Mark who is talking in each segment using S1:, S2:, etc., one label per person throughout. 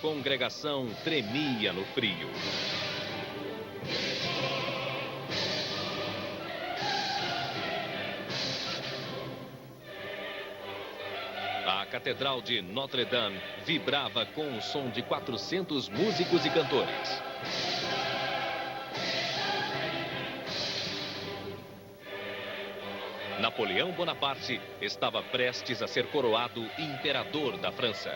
S1: congregação tremia no frio. A Catedral de Notre-Dame vibrava com o som de 400 músicos e cantores. Napoleão Bonaparte estava prestes a ser coroado imperador da França.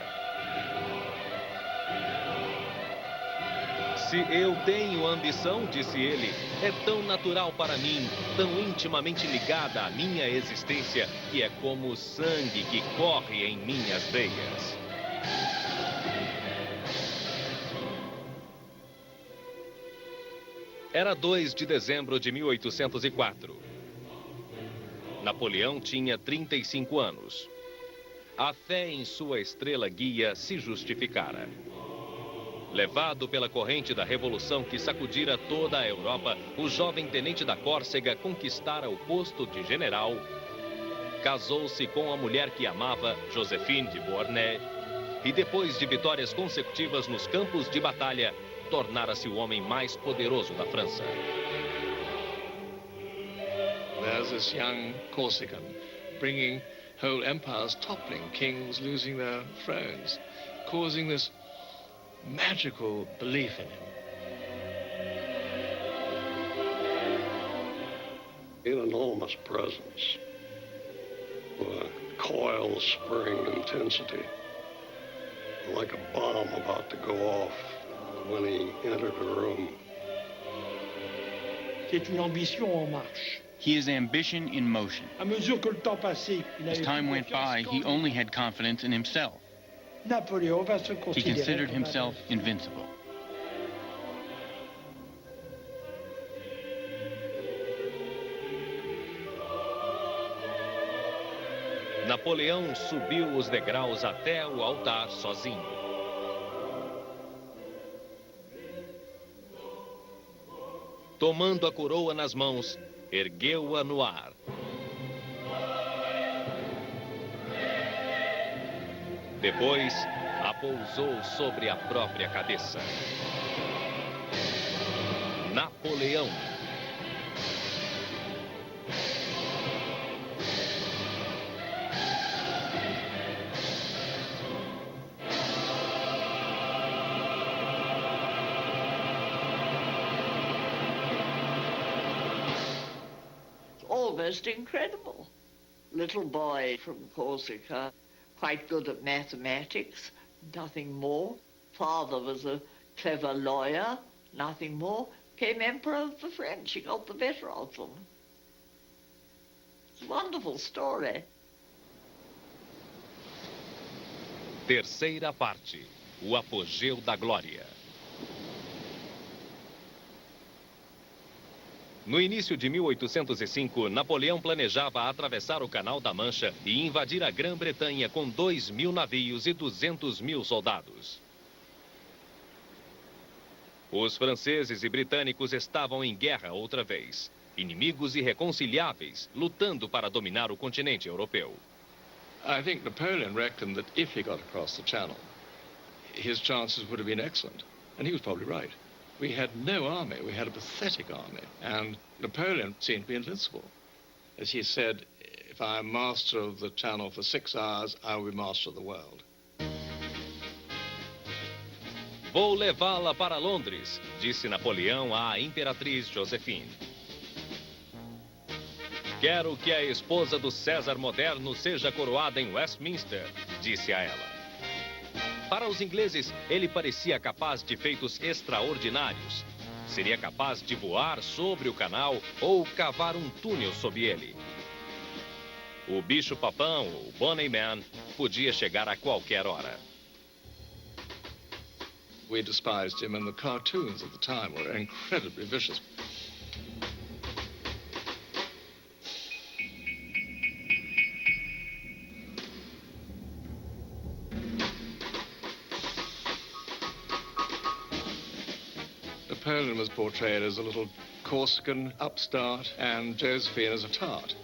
S1: Se eu tenho ambição, disse ele, é tão natural para mim, tão intimamente ligada à minha existência, que é como o sangue que corre em minhas veias. Era 2 de dezembro de 1804. Napoleão tinha 35 anos. A fé em sua estrela guia se justificara. Levado pela corrente da revolução que sacudira toda a Europa, o jovem tenente da Córcega conquistara o posto de general, casou-se com a mulher que amava, Joséphine de Beauharnais, e depois de vitórias consecutivas nos campos de batalha, tornara-se o homem mais poderoso da França.
S2: There's this young Corsican bringing whole empires toppling, kings losing their thrones, causing this magical belief in him.
S3: An enormous presence, with a coil of spring intensity, like a bomb about to go off when he entered the room.
S4: C'est une ambition en marche.
S5: He is ambition in motion.
S4: À mesure que le temps passait,
S5: As time went by, he only had confidence in himself.
S4: Napoléon va se
S5: He
S4: considérer
S5: considered
S4: comme
S5: himself invincible.
S1: Napoleão subiu os degraus até o altar sozinho. Tomando a coroa nas mãos, ergueu-a no ar. Depois, a pousou sobre a própria cabeça. Napoleão.
S6: Almost incredible. Little boy from Corsica, quite good at mathematics, nothing more. Father was a clever lawyer, nothing more. Came Emperor of the French. He got the better of them. It's a wonderful story.
S1: Terceira parte. O apogeu da glória. No início de 1805, Napoleão planejava atravessar o Canal da Mancha e invadir a Grã-Bretanha com 2.000 navios e 200.000 soldados. Os franceses e britânicos estavam em guerra outra vez, inimigos irreconciliáveis, lutando para dominar o continente europeu.
S2: I think Napoleon reckoned that if he got across the Channel, his chances would have been excellent. And he was probably right. We had no army, we had a pathetic army, and Napoleon seemed to be invincible. As he said, if I am master of the Channel for 6 hours, I will be master of the world.
S1: Vou levá-la para Londres, disse Napoleão à imperatriz Joséphine. Quero que a esposa do César moderno seja coroada em Westminster, disse a ela. Para os ingleses, ele parecia capaz de feitos extraordinários. Seria capaz de voar sobre o canal ou cavar um túnel sob ele. O bicho-papão, ou Bonnie Man, podia chegar a qualquer hora.
S2: We despised him, and the cartoons of the time were incredibly vicious. Napoleon was portrayed as a little Corsican upstart and Josephine as a tart.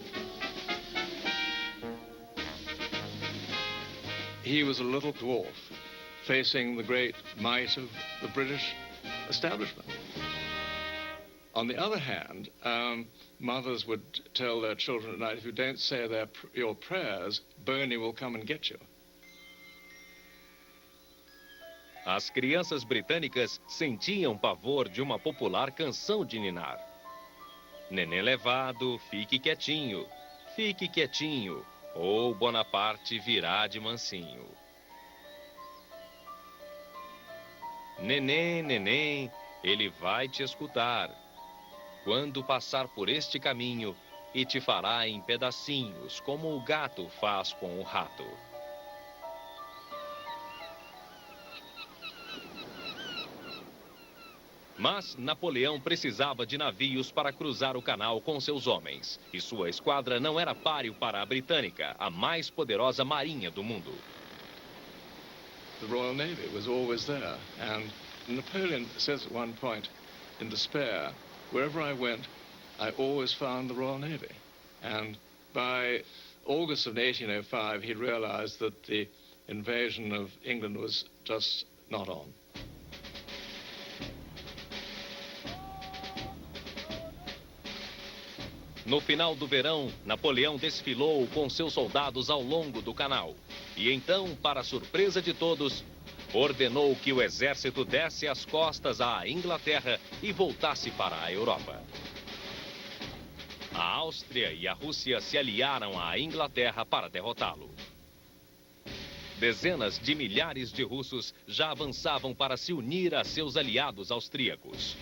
S2: He was a little dwarf, facing the great might of the British establishment. On the other hand, mothers would tell their children at night, if you don't say your prayers, Bernie will come and get you.
S1: As crianças britânicas sentiam pavor de uma popular canção de ninar. Neném levado, fique quietinho, ou Bonaparte virá de mansinho. Neném, neném, ele vai te escutar quando passar por este caminho e te fará em pedacinhos, como o gato faz com o rato. Mas Napoleão precisava de navios para cruzar o canal com seus homens. E sua esquadra não era páreo para a britânica, a mais poderosa marinha do mundo.
S2: The Royal Navy was always there. And Napoleon says at one point, in despair, wherever I went, I always found the Royal Navy. And by August of 1805, he realized that the invasion of England was just not on.
S1: No final do verão, Napoleão desfilou com seus soldados ao longo do canal. E então, para surpresa de todos, ordenou que o exército desse as costas à Inglaterra e voltasse para a Europa. A Áustria e a Rússia se aliaram à Inglaterra para derrotá-lo. Dezenas de milhares de russos já avançavam para se unir a seus aliados austríacos.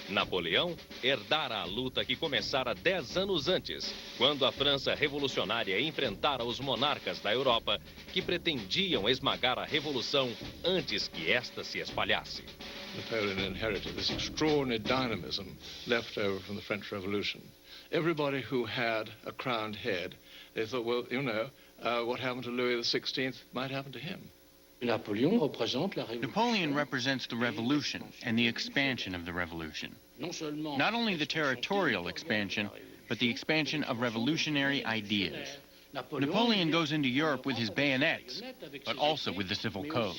S1: Napoleão herdara a luta que começara 10 anos antes, quando a França revolucionária enfrentara os monarcas da Europa que pretendiam esmagar a revolução antes que esta se espalhasse.
S2: Napoleon inherited this extraordinary dynamism left over from the French Revolution. Everybody who had a crowned head, they thought, well, you know, what happened to Louis XVI might happen to him.
S5: Napoleon represents the revolution and the expansion of the revolution. Not only the territorial expansion, but the expansion of revolutionary ideas. Napoleon goes into Europe with his bayonets, but also with the civil code.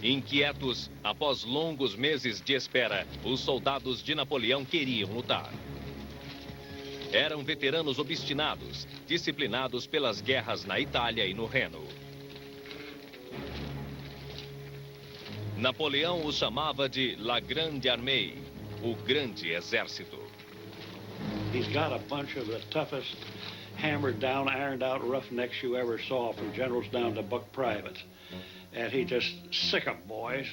S1: Inquietos, após longos meses de espera, os soldados de Napoleão queriam lutar. Eram veteranos obstinados, disciplinados pelas guerras na Itália e no Reno. Napoleão os chamava de La Grande Armée, o grande exército.
S7: He's got a bunch of the toughest, hammered down, ironed out roughnecks you ever saw, from generals down to buck privates. And he just sick 'em, boys.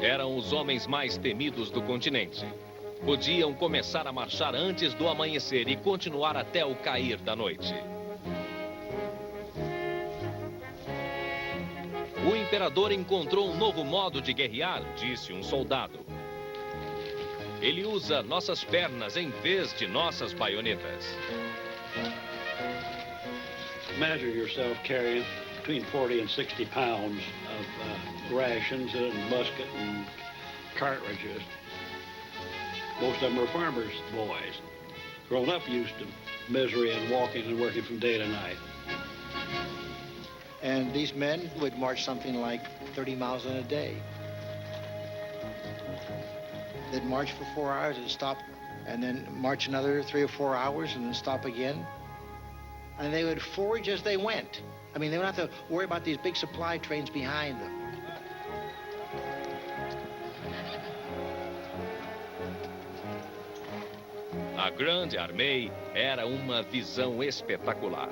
S1: Eram os homens mais temidos do continente. Podiam começar a marchar antes do amanhecer e continuar até o cair da noite. O imperador encontrou um novo modo de guerrear, disse um soldado. Ele usa nossas pernas em vez de nossas baionetas.
S7: Imagine yourself carrying between 40 and 60 pounds of rations and musket and cartridges. Most of them were farmers' boys, grown up used to misery and walking and working from day to night.
S8: And these men would march something like 30 miles in a day. They'd march for 4 hours and stop, and then march another 3 or 4 hours and then stop again. And they would forage as they went. I mean, they wouldn't have to worry about these big supply trains behind them.
S1: A Grande Armée era uma visão espetacular.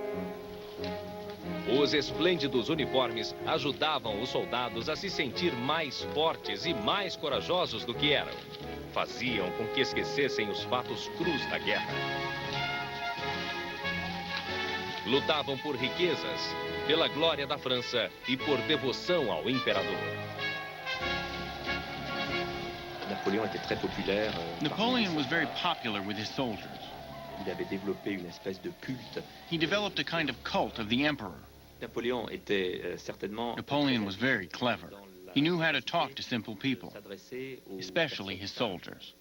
S1: Os esplêndidos uniformes ajudavam os soldados a se sentir mais fortes e mais corajosos do que eram. Faziam com que esquecessem os fatos crus da guerra. Lutavam por riquezas, pela glória da França e por devoção ao imperador.
S5: Napoleon was very popular with his soldiers.
S9: Il avait développé une espèce de culte.
S5: He developed a kind of cult of the emperor.
S9: Napoleon était certainement
S5: Napoleon was very clever.
S9: dans
S5: He knew how to talk to simple people, especially his soldiers.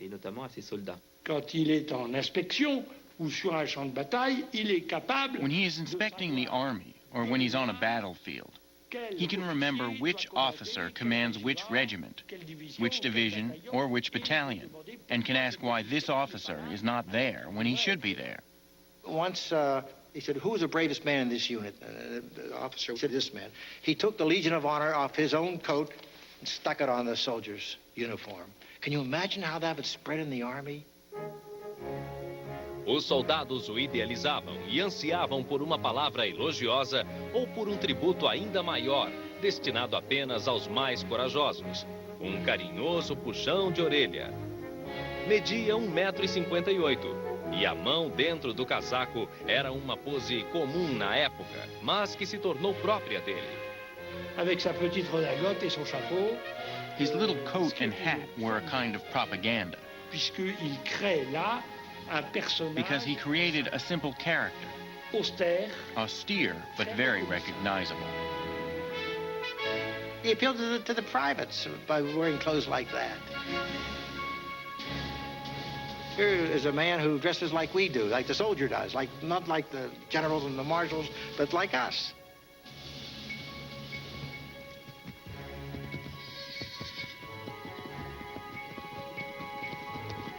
S4: Quand il est en inspection ou sur un champ de bataille, il est capable...
S5: When he is inspecting the army, or when he's on a battlefield, he can remember which officer commands which regiment, which division, or which battalion, and can ask why this officer is not there when he should be there.
S8: Once he said, who was the bravest man in this unit? The officer said, this man. He took the Legion of Honor off his own coat and stuck it on the soldier's uniform. Can you imagine how that would spread in the army?
S1: Os soldados o idealizavam e ansiavam por uma palavra elogiosa ou por um tributo ainda maior, destinado apenas aos mais corajosos. Um carinhoso puxão de orelha. Media 1,58 m e a mão dentro do casaco era uma pose comum na época, mas que se tornou própria dele.
S4: Avec sa petite redingote et son chapeau.
S5: His little coat and hat were a kind of propaganda.
S4: Puisqu'il crée là un personnage.
S5: Because he created a simple character.
S4: Austère.
S5: Austere, but very recognizable.
S8: He appealed to the privates by wearing clothes like that. Here is a man who dresses like we do, like the soldier does, not like the generals and the marshals, but like us.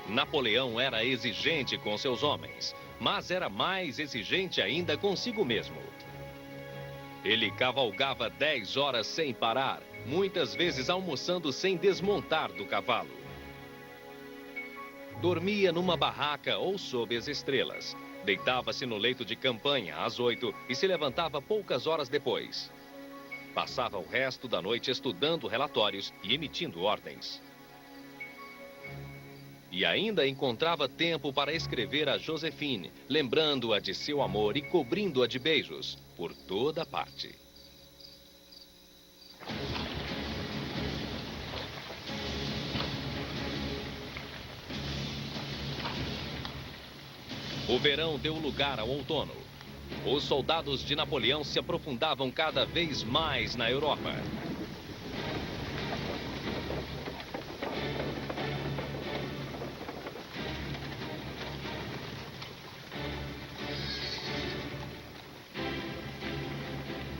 S1: Napoleão era exigente com seus homens, mas era mais exigente ainda consigo mesmo. Ele cavalgava 10 horas sem parar, muitas vezes almoçando sem desmontar do cavalo. Dormia numa barraca ou sob as estrelas. Deitava-se no leito de campanha às 8 e se levantava poucas horas depois. Passava o resto da noite estudando relatórios e emitindo ordens. E ainda encontrava tempo para escrever a Josephine, lembrando-a de seu amor e cobrindo-a de beijos por toda parte. O verão deu lugar ao outono. Os soldados de Napoleão se aprofundavam cada vez mais na Europa.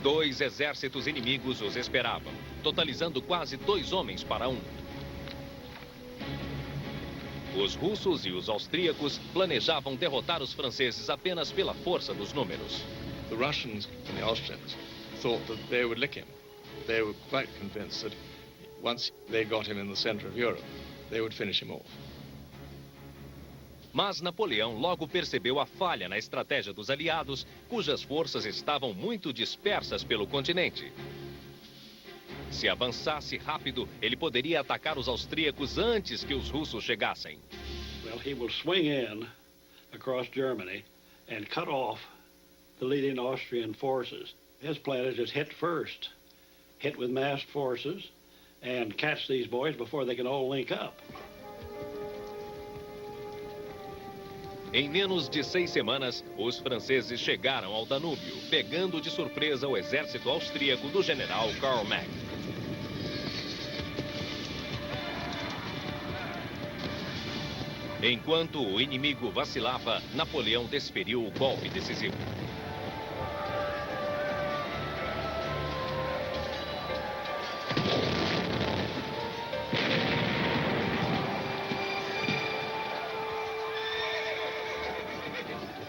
S1: Dois exércitos inimigos os esperavam, totalizando quase 2 homens para 1. Os russos e os austríacos planejavam derrotar os franceses apenas pela força dos números.
S2: The Russians and the Austrians thought that they would lick him. They were quite convinced that once they got him in the center of Europe, they would finish him off.
S1: Mas Napoleão logo percebeu a falha na estratégia dos aliados, cujas forças estavam muito dispersas pelo continente. Se avançasse rápido, ele poderia atacar os austríacos antes que os russos chegassem.
S7: Well, he will swing in across Germany and cut off the leading Austrian forces. His plan is just hit first, hit with massed forces, and catch these boys before they can all link up.
S1: Em menos de 6 semanas, os franceses chegaram ao Danúbio, pegando de surpresa o exército austríaco do general Karl Mack. Enquanto o inimigo vacilava, Napoleão desferiu o golpe decisivo.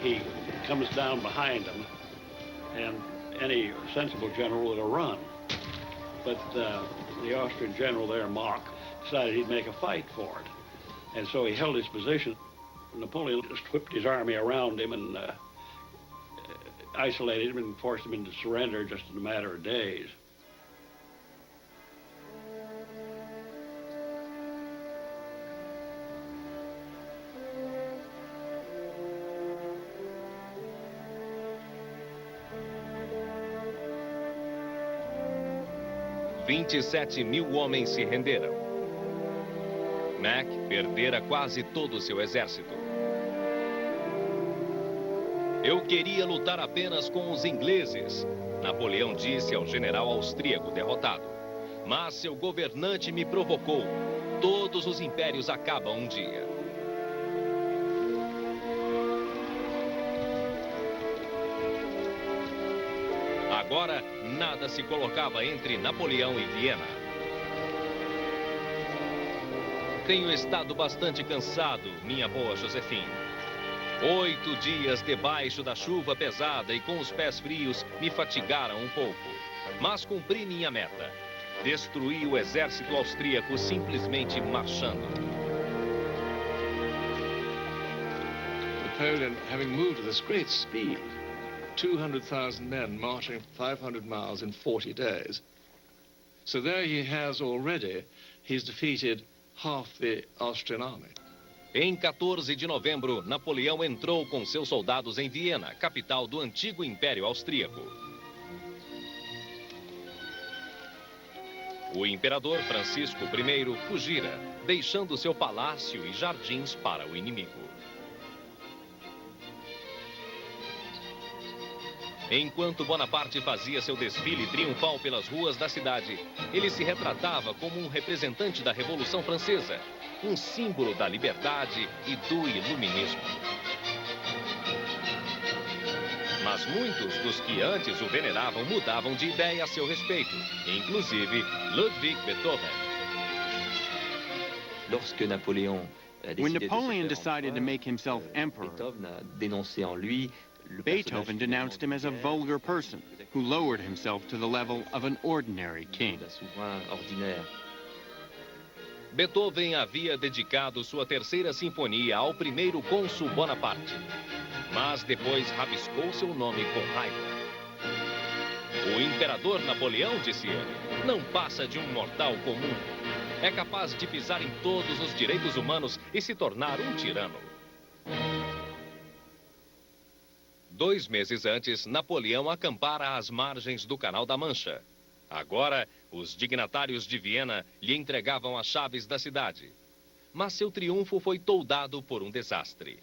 S7: He comes down behind him, and any sensible general would have run. But the Austrian general there, Mock, decided he'd make a fight for it. And so he held his position. Napoleon just whipped his army around him and isolated him and forced him into surrender just in a matter of days.
S1: $27.000 homens se renderam. Mack perdera quase todo o seu exército. Eu queria lutar apenas com os ingleses, Napoleão disse ao general austríaco derrotado. mas seu governante me provocou. Todos os impérios acabam um dia. Agora, nada se colocava entre Napoleão e Viena. Tenho estado bastante cansado, minha boa Josephine. 8 dias debaixo da chuva pesada e com os pés frios me fatigaram um pouco. Mas cumpri minha meta. Destruí o exército austríaco simplesmente marchando.
S2: Napoleon, having moved at this great speed, 200,000 men marching 500 miles in 40 days. So there he has already, he's defeated half the Austrian army.
S1: Em 14 de novembro, Napoleão entrou com seus soldados em Viena, capital do antigo Império Austríaco. O imperador Francisco I fugira, deixando seu palácio e jardins para o inimigo. Enquanto Bonaparte fazia seu desfile triunfal pelas ruas da cidade, ele se retratava como um representante da Revolução Francesa, um símbolo da liberdade e do iluminismo. Mas muitos dos que antes o veneravam mudavam de ideia a seu respeito, inclusive Ludwig Beethoven.
S9: Lorsque Napoléon
S5: When Napoleon decided to make himself emperor,
S9: Beethoven a dénoncé en lui
S5: Beethoven denounced him as a vulgar person who lowered himself to the level of an ordinary king.
S1: Beethoven havia dedicado sua terceira sinfonia ao primeiro cônsul Bonaparte, mas depois rabiscou seu nome com raiva. O imperador Napoleão, disse ele, não passa de um mortal comum. É capaz de pisar em todos os direitos humanos e se tornar um tirano. 2 meses antes, Napoleão acampara às margens do Canal da Mancha. Agora, os dignatários de Viena lhe entregavam as chaves da cidade. Mas seu triunfo foi toldado por um desastre.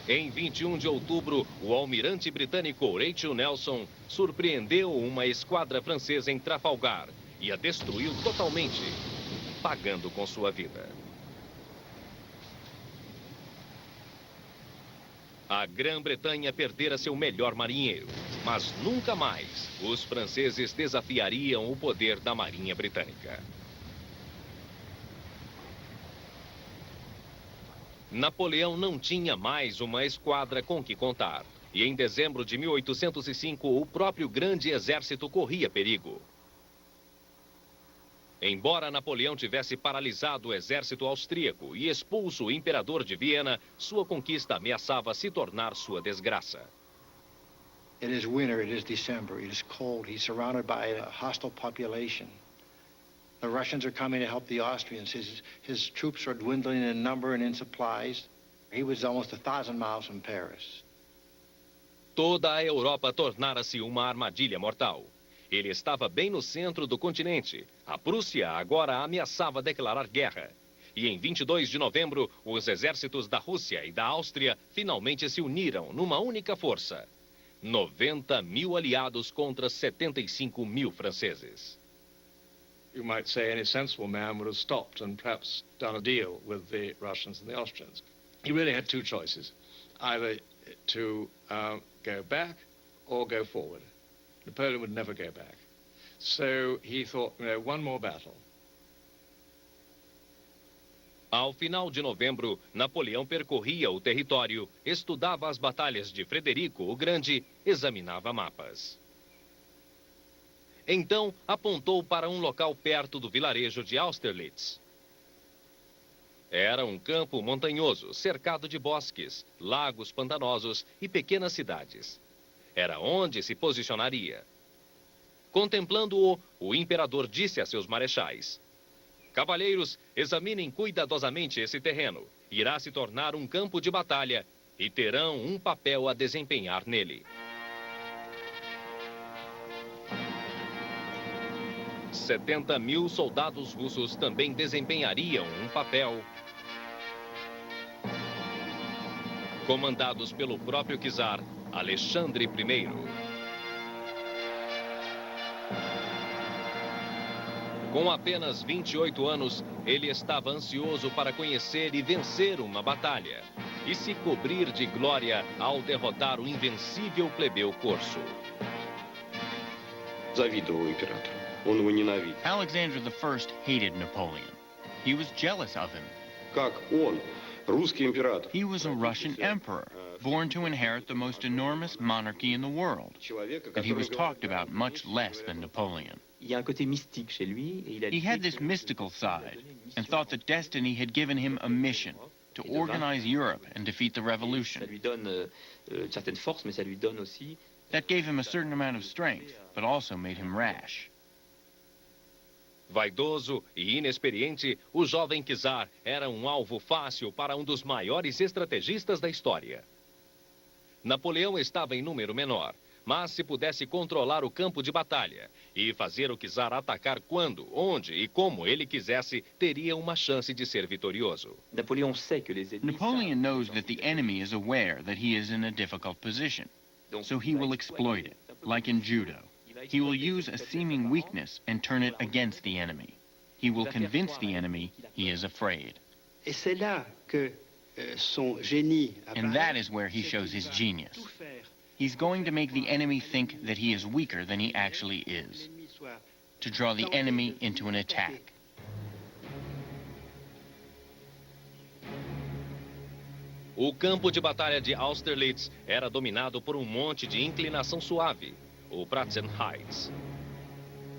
S1: Em 21 de outubro, o almirante britânico Rachel Nelson surpreendeu uma esquadra francesa em Trafalgar e a destruiu totalmente, pagando com sua vida. A Grã-Bretanha perdera seu melhor marinheiro, mas nunca mais os franceses desafiariam o poder da Marinha Britânica. Napoleão não tinha mais uma esquadra com que contar, e em dezembro de 1805 o próprio grande exército corria perigo. Embora Napoleão tivesse paralisado o exército austríaco e expulso o imperador de Viena, sua conquista ameaçava se tornar sua desgraça.
S8: It is winter, it is December, it is cold, he's surrounded by a hostile population. The Russians are coming to help the Austrians. His troops are dwindling in number and in supplies. He was almost 1,000 miles from Paris.
S1: Toda a Europa tornara-se uma armadilha mortal. Ele estava bem no centro do continente. A Prússia agora ameaçava declarar guerra. E em 22 de novembro, os exércitos da Rússia e da Áustria finalmente se uniram numa única força. 90.000 aliados contra 75.000 franceses.
S2: You might say any sensible man would have stopped and perhaps done a deal with the Russians and the Austrians. He really had 2 choices, either to go back or go forward. Napoleon would never go back. So he thought, one more battle.
S1: Ao final de novembro, Napoleão percorria o território, estudava as batalhas de Frederico o Grande, examinava mapas. Então, apontou para um local perto do vilarejo de Austerlitz. Era um campo montanhoso, cercado de bosques, lagos pantanosos e pequenas cidades. Era onde se posicionaria. Contemplando-o, o imperador disse a seus marechais: cavalheiros, examinem cuidadosamente esse terreno. Irá se tornar um campo de batalha e terão um papel a desempenhar nele. 70.000 soldados russos também desempenhariam um papel. comandados pelo próprio czar Alexandre I. Com apenas 28 anos, ele estava ansioso para conhecer e vencer uma batalha e se cobrir de glória ao derrotar o invencível plebeu corso.
S5: Alexander I hated Napoleon. He was jealous of him. He was a Russian emperor, born to inherit the most enormous monarchy in the world, and he was talked about much less than Napoleon. He had this mystical side and thought that destiny had given him a mission to organize Europe and defeat the revolution. That gave him a certain amount of strength, but also made him rash.
S1: Vaidoso e inexperiente, o jovem czar era um alvo fácil para um dos maiores estrategistas da história. Napoleão estava em número menor, mas se pudesse controlar o campo de batalha e fazer o czar atacar quando, onde e como ele quisesse, teria uma chance de ser vitorioso.
S5: Napoleon knows that the enemy is aware that he is in a difficult position, so he will exploit it, like in judo. He will use a seeming weakness and turn it against the enemy. He will convince the enemy he is afraid. And that is where he shows his genius. He's going to make the enemy think that he is weaker than he actually is, to draw the enemy into an attack.
S1: O campo de batalha de Austerlitz era dominado por um monte de inclinação suave, o Pratzen Heights.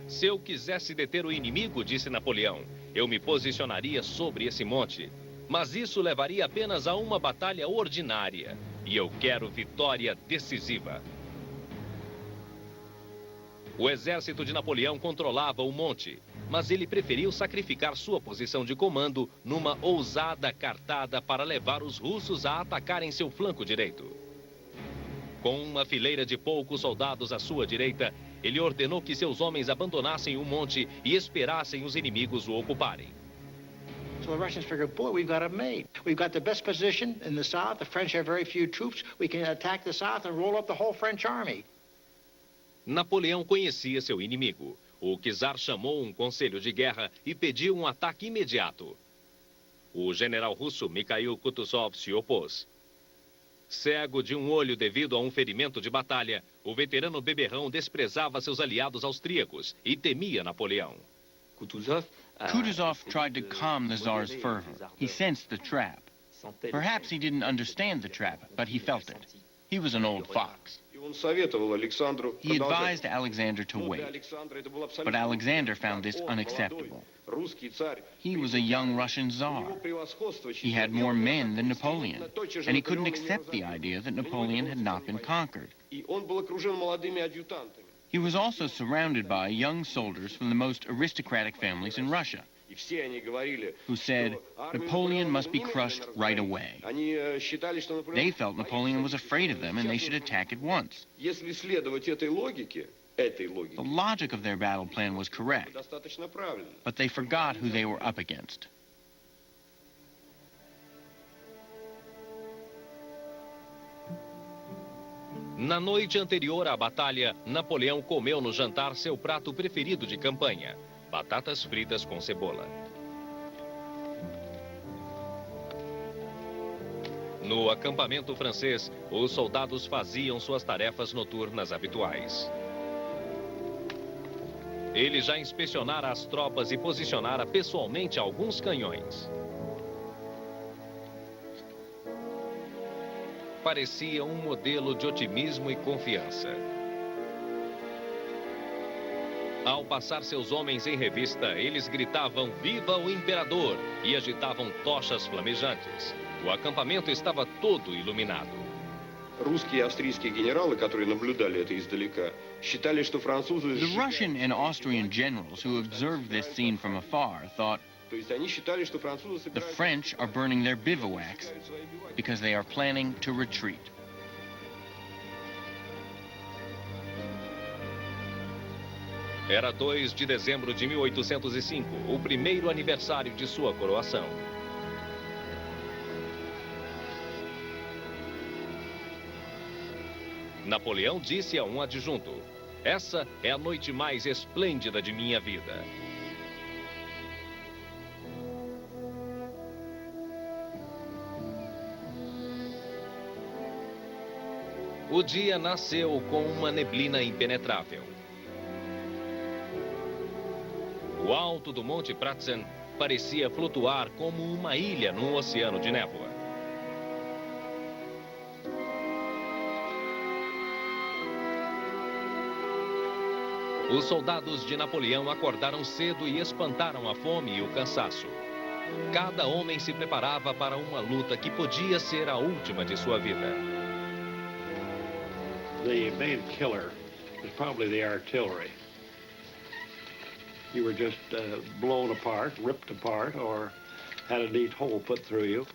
S1: Se eu quisesse deter o inimigo, disse Napoleão, eu me posicionaria sobre esse monte. Mas isso levaria apenas a uma batalha ordinária. E eu quero vitória decisiva. O exército de Napoleão controlava o monte, mas ele preferiu sacrificar sua posição de comando numa ousada cartada para levar os russos a atacarem seu flanco direito. Com uma fileira de poucos soldados à sua direita, ele ordenou que seus homens abandonassem o monte e esperassem os inimigos o ocuparem.
S8: So the Russians figured, boy, we've got it made. We've got the best position in the south. The French have very few troops. We can attack the south and roll up the whole French army.
S1: Napoleão conhecia seu inimigo. O czar chamou um conselho de guerra e pediu um ataque imediato. O general russo Mikhail Kutuzov se opôs. Cego de um olho devido a um ferimento de batalha, o veterano beberrão desprezava seus aliados austríacos e temia Napoleão.
S5: Kutuzov tried to calm the Tsar's fervor. He sensed the trap. Perhaps he didn't understand the trap, but he felt it. He was an old fox. He advised Alexander to wait, but Alexander found this unacceptable. He was a young Russian Tsar. He had more men than Napoleon, and he couldn't accept the idea that Napoleon had not been conquered. He was also surrounded by young soldiers from the most aristocratic families in Russia, who said Napoleon must be crushed right away. They felt Napoleon was afraid of them and they should attack at once. The logic of their battle plan was correct, but they forgot who they were up against.
S1: Na noite anterior à batalha, Napoleão comeu no jantar seu prato preferido de campanha, batatas fritas com cebola. No acampamento francês, os soldados faziam suas tarefas noturnas habituais. Ele já inspecionara as tropas e posicionara pessoalmente alguns canhões. Parecia um modelo de otimismo e confiança. Ao passar seus homens em revista, eles gritavam "Viva o Imperador!" e agitavam tochas flamejantes. O acampamento estava todo iluminado.
S5: The Russian and Austrian generals who observed this scene from afar thought the French are burning their bivouacs because they are planning to retreat.
S1: Era 2 de dezembro de 1805, o primeiro aniversário de sua coroação. Napoleão disse a um adjunto: "Essa é a noite mais esplêndida de minha vida." O dia nasceu com uma neblina impenetrável. O alto do Monte Pratzen parecia flutuar como uma ilha num oceano de névoa. Os soldados de Napoleão acordaram cedo e espantaram a fome e o cansaço. Cada homem se preparava para uma luta que podia ser a última de sua vida.
S7: The main killer was probably the artillery. You were just blown apart, ripped apart, or had a neat hole put through you.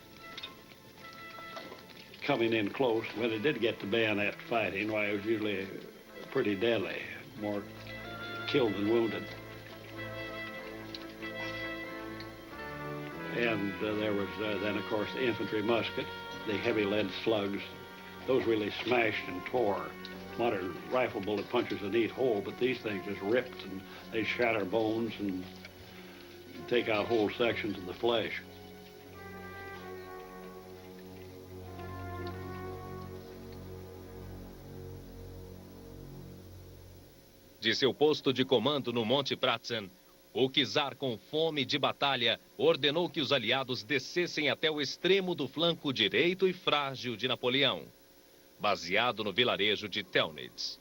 S7: Coming in close, when it did get to bayonet fighting, why, it was usually pretty deadly, more killed than wounded. And there was then, of course, the infantry musket, the heavy lead slugs. Those really smashed and tore. Modern rifle bullet punches a neat hole, but these things just ripped, and they shatter bones and take out whole sections of the flesh.
S1: De seu posto de comando no Monte Pratzen, o czar, com fome de batalha, ordenou que os aliados descessem até o extremo do flanco direito e frágil de Napoleão, baseado no vilarejo de Telnitz.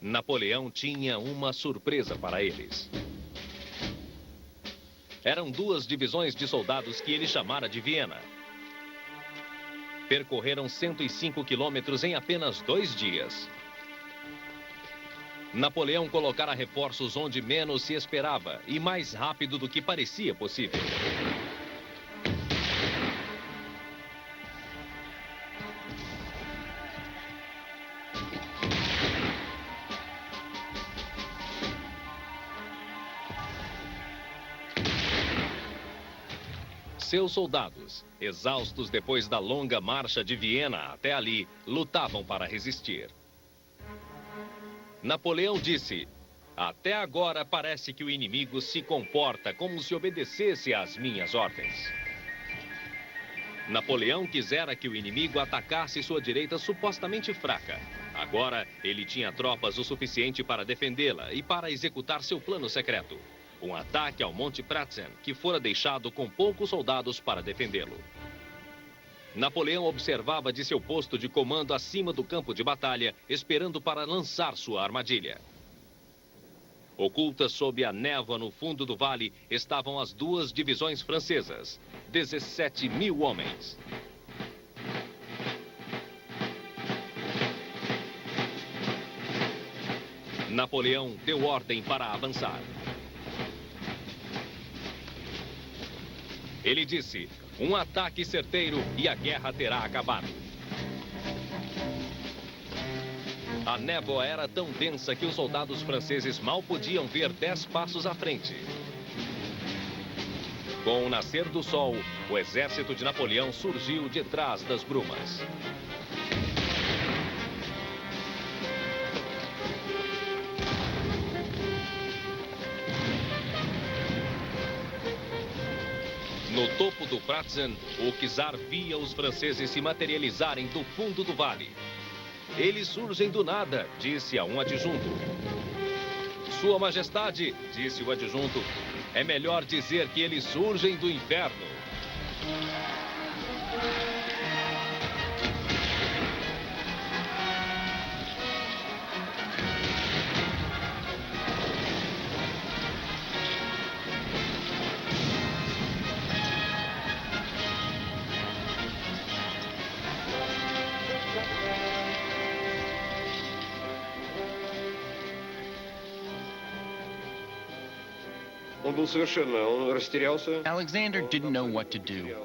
S1: Napoleão tinha uma surpresa para eles. Eram 2 divisões de soldados que ele chamara de Viena. Percorreram 105 quilômetros em apenas 2 dias. Napoleão colocara reforços onde menos se esperava e mais rápido do que parecia possível. Seus soldados, exaustos depois da longa marcha de Viena até ali, lutavam para resistir. Napoleão disse: "Até agora parece que o inimigo se comporta como se obedecesse às minhas ordens." Napoleão quisera que o inimigo atacasse sua direita supostamente fraca. Agora, ele tinha tropas o suficiente para defendê-la e para executar seu plano secreto. Um ataque ao Monte Pratzen, que fora deixado com poucos soldados para defendê-lo. Napoleão observava de seu posto de comando acima do campo de batalha, esperando para lançar sua armadilha. Ocultas sob a névoa no fundo do vale estavam as 2 divisões francesas, 17.000 homens. Napoleão deu ordem para avançar. Ele disse: "Um ataque certeiro e a guerra terá acabado." A névoa era tão densa que os soldados franceses mal podiam ver 10 passos à frente. Com o nascer do sol, o exército de Napoleão surgiu de trás das brumas. No topo do Pratzen, o czar via os franceses se materializarem do fundo do vale. "Eles surgem do nada", disse a um adjunto. "Sua Majestade", disse o adjunto, "é melhor dizer que eles surgem do inferno."
S5: Alexander didn't know what to do.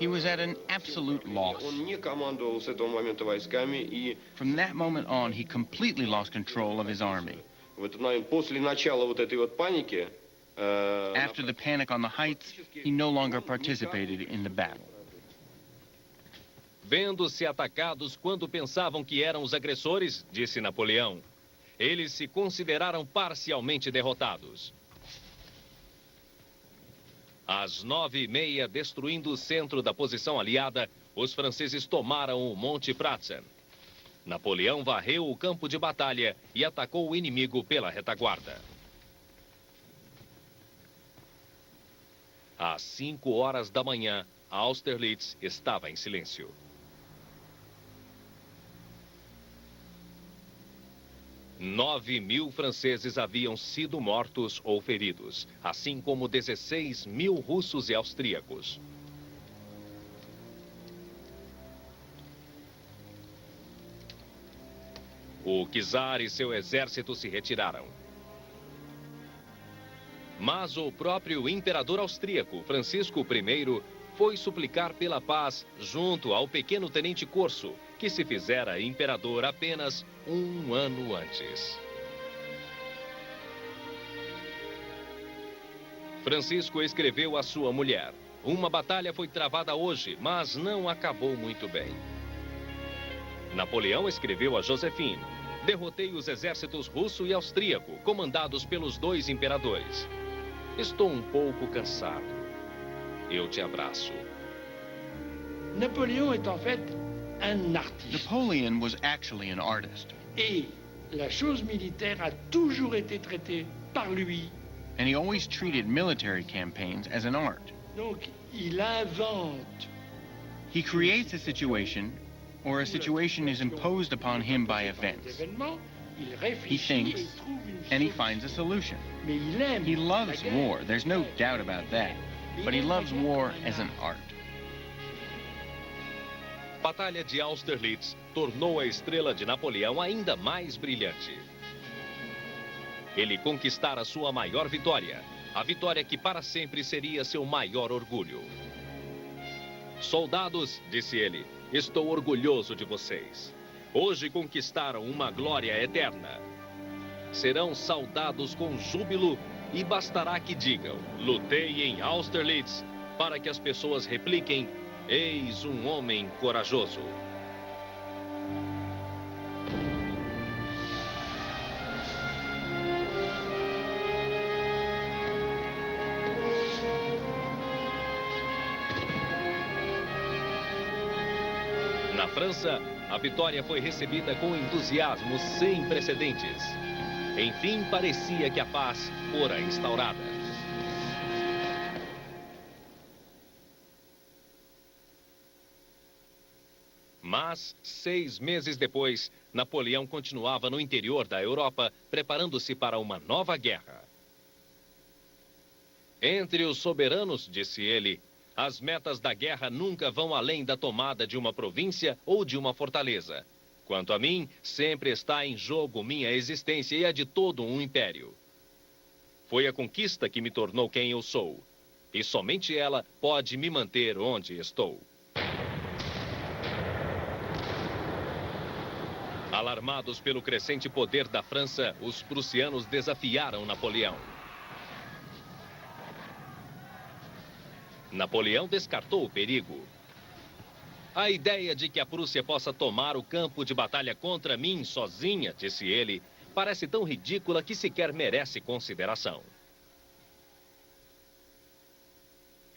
S5: He was at an absolute loss.
S10: Он не командовал с этого момента войсками и
S5: From that moment on, he completely lost control of his army.
S10: после начала вот этой вот паники
S5: After the panic on the heights, he no longer participated in the battle.
S1: Vendo-se atacados quando pensavam que eram os agressores, disse Napoleão, eles se consideraram parcialmente derrotados. Às 9h30, destruindo o centro da posição aliada, os franceses tomaram o Monte Pratzen. Napoleão varreu o campo de batalha e atacou o inimigo pela retaguarda. Às 5h da manhã, Austerlitz estava em silêncio. 9.000 franceses haviam sido mortos ou feridos, assim como 16.000 russos e austríacos. O czar e seu exército se retiraram. Mas o próprio imperador austríaco, Francisco I, foi suplicar pela paz junto ao pequeno tenente Corso, que se fizera imperador apenas um ano antes. Francisco escreveu à sua mulher: uma batalha foi travada hoje, mas não acabou muito bem. Napoleão escreveu a Joséphine: derrotei os exércitos russo e austríaco, comandados pelos dois imperadores. Estou um pouco cansado. Eu te abraço.
S4: Napoléon est en fait un artiste.
S5: Napoleon was actually an artist.
S4: Et la chose militaire a toujours été traitée par lui.
S5: And he always treated military campaigns as an art.
S4: Donc, il invente.
S5: He creates a situation, or a situation is imposed upon him by events. He thinks, and he finds a solution. He loves war, there's no doubt about that. But he loves war as an art.
S1: Batalha de Austerlitz tornou a estrela de Napoleão ainda mais brilhante. Ele conquistara sua maior vitória, a vitória que para sempre seria seu maior orgulho. Soldados, disse ele, estou orgulhoso de vocês. Hoje conquistaram uma glória eterna. Serão saudados com júbilo e bastará que digam, lutei em Austerlitz, para que as pessoas repliquem, eis um homem corajoso. Na França, a vitória foi recebida com entusiasmo sem precedentes. Enfim, parecia que a paz fora instaurada. Mas, 6 meses depois, Napoleão continuava no interior da Europa, preparando-se para uma nova guerra. Entre os soberanos, disse ele, as metas da guerra nunca vão além da tomada de uma província ou de uma fortaleza. Quanto a mim, sempre está em jogo minha existência e a de todo um império. Foi a conquista que me tornou quem eu sou. E somente ela pode me manter onde estou. Alarmados pelo crescente poder da França, os prussianos desafiaram Napoleão. Napoleão descartou o perigo. A ideia de que a Prússia possa tomar o campo de batalha contra mim sozinha, disse ele, parece tão ridícula que sequer merece consideração.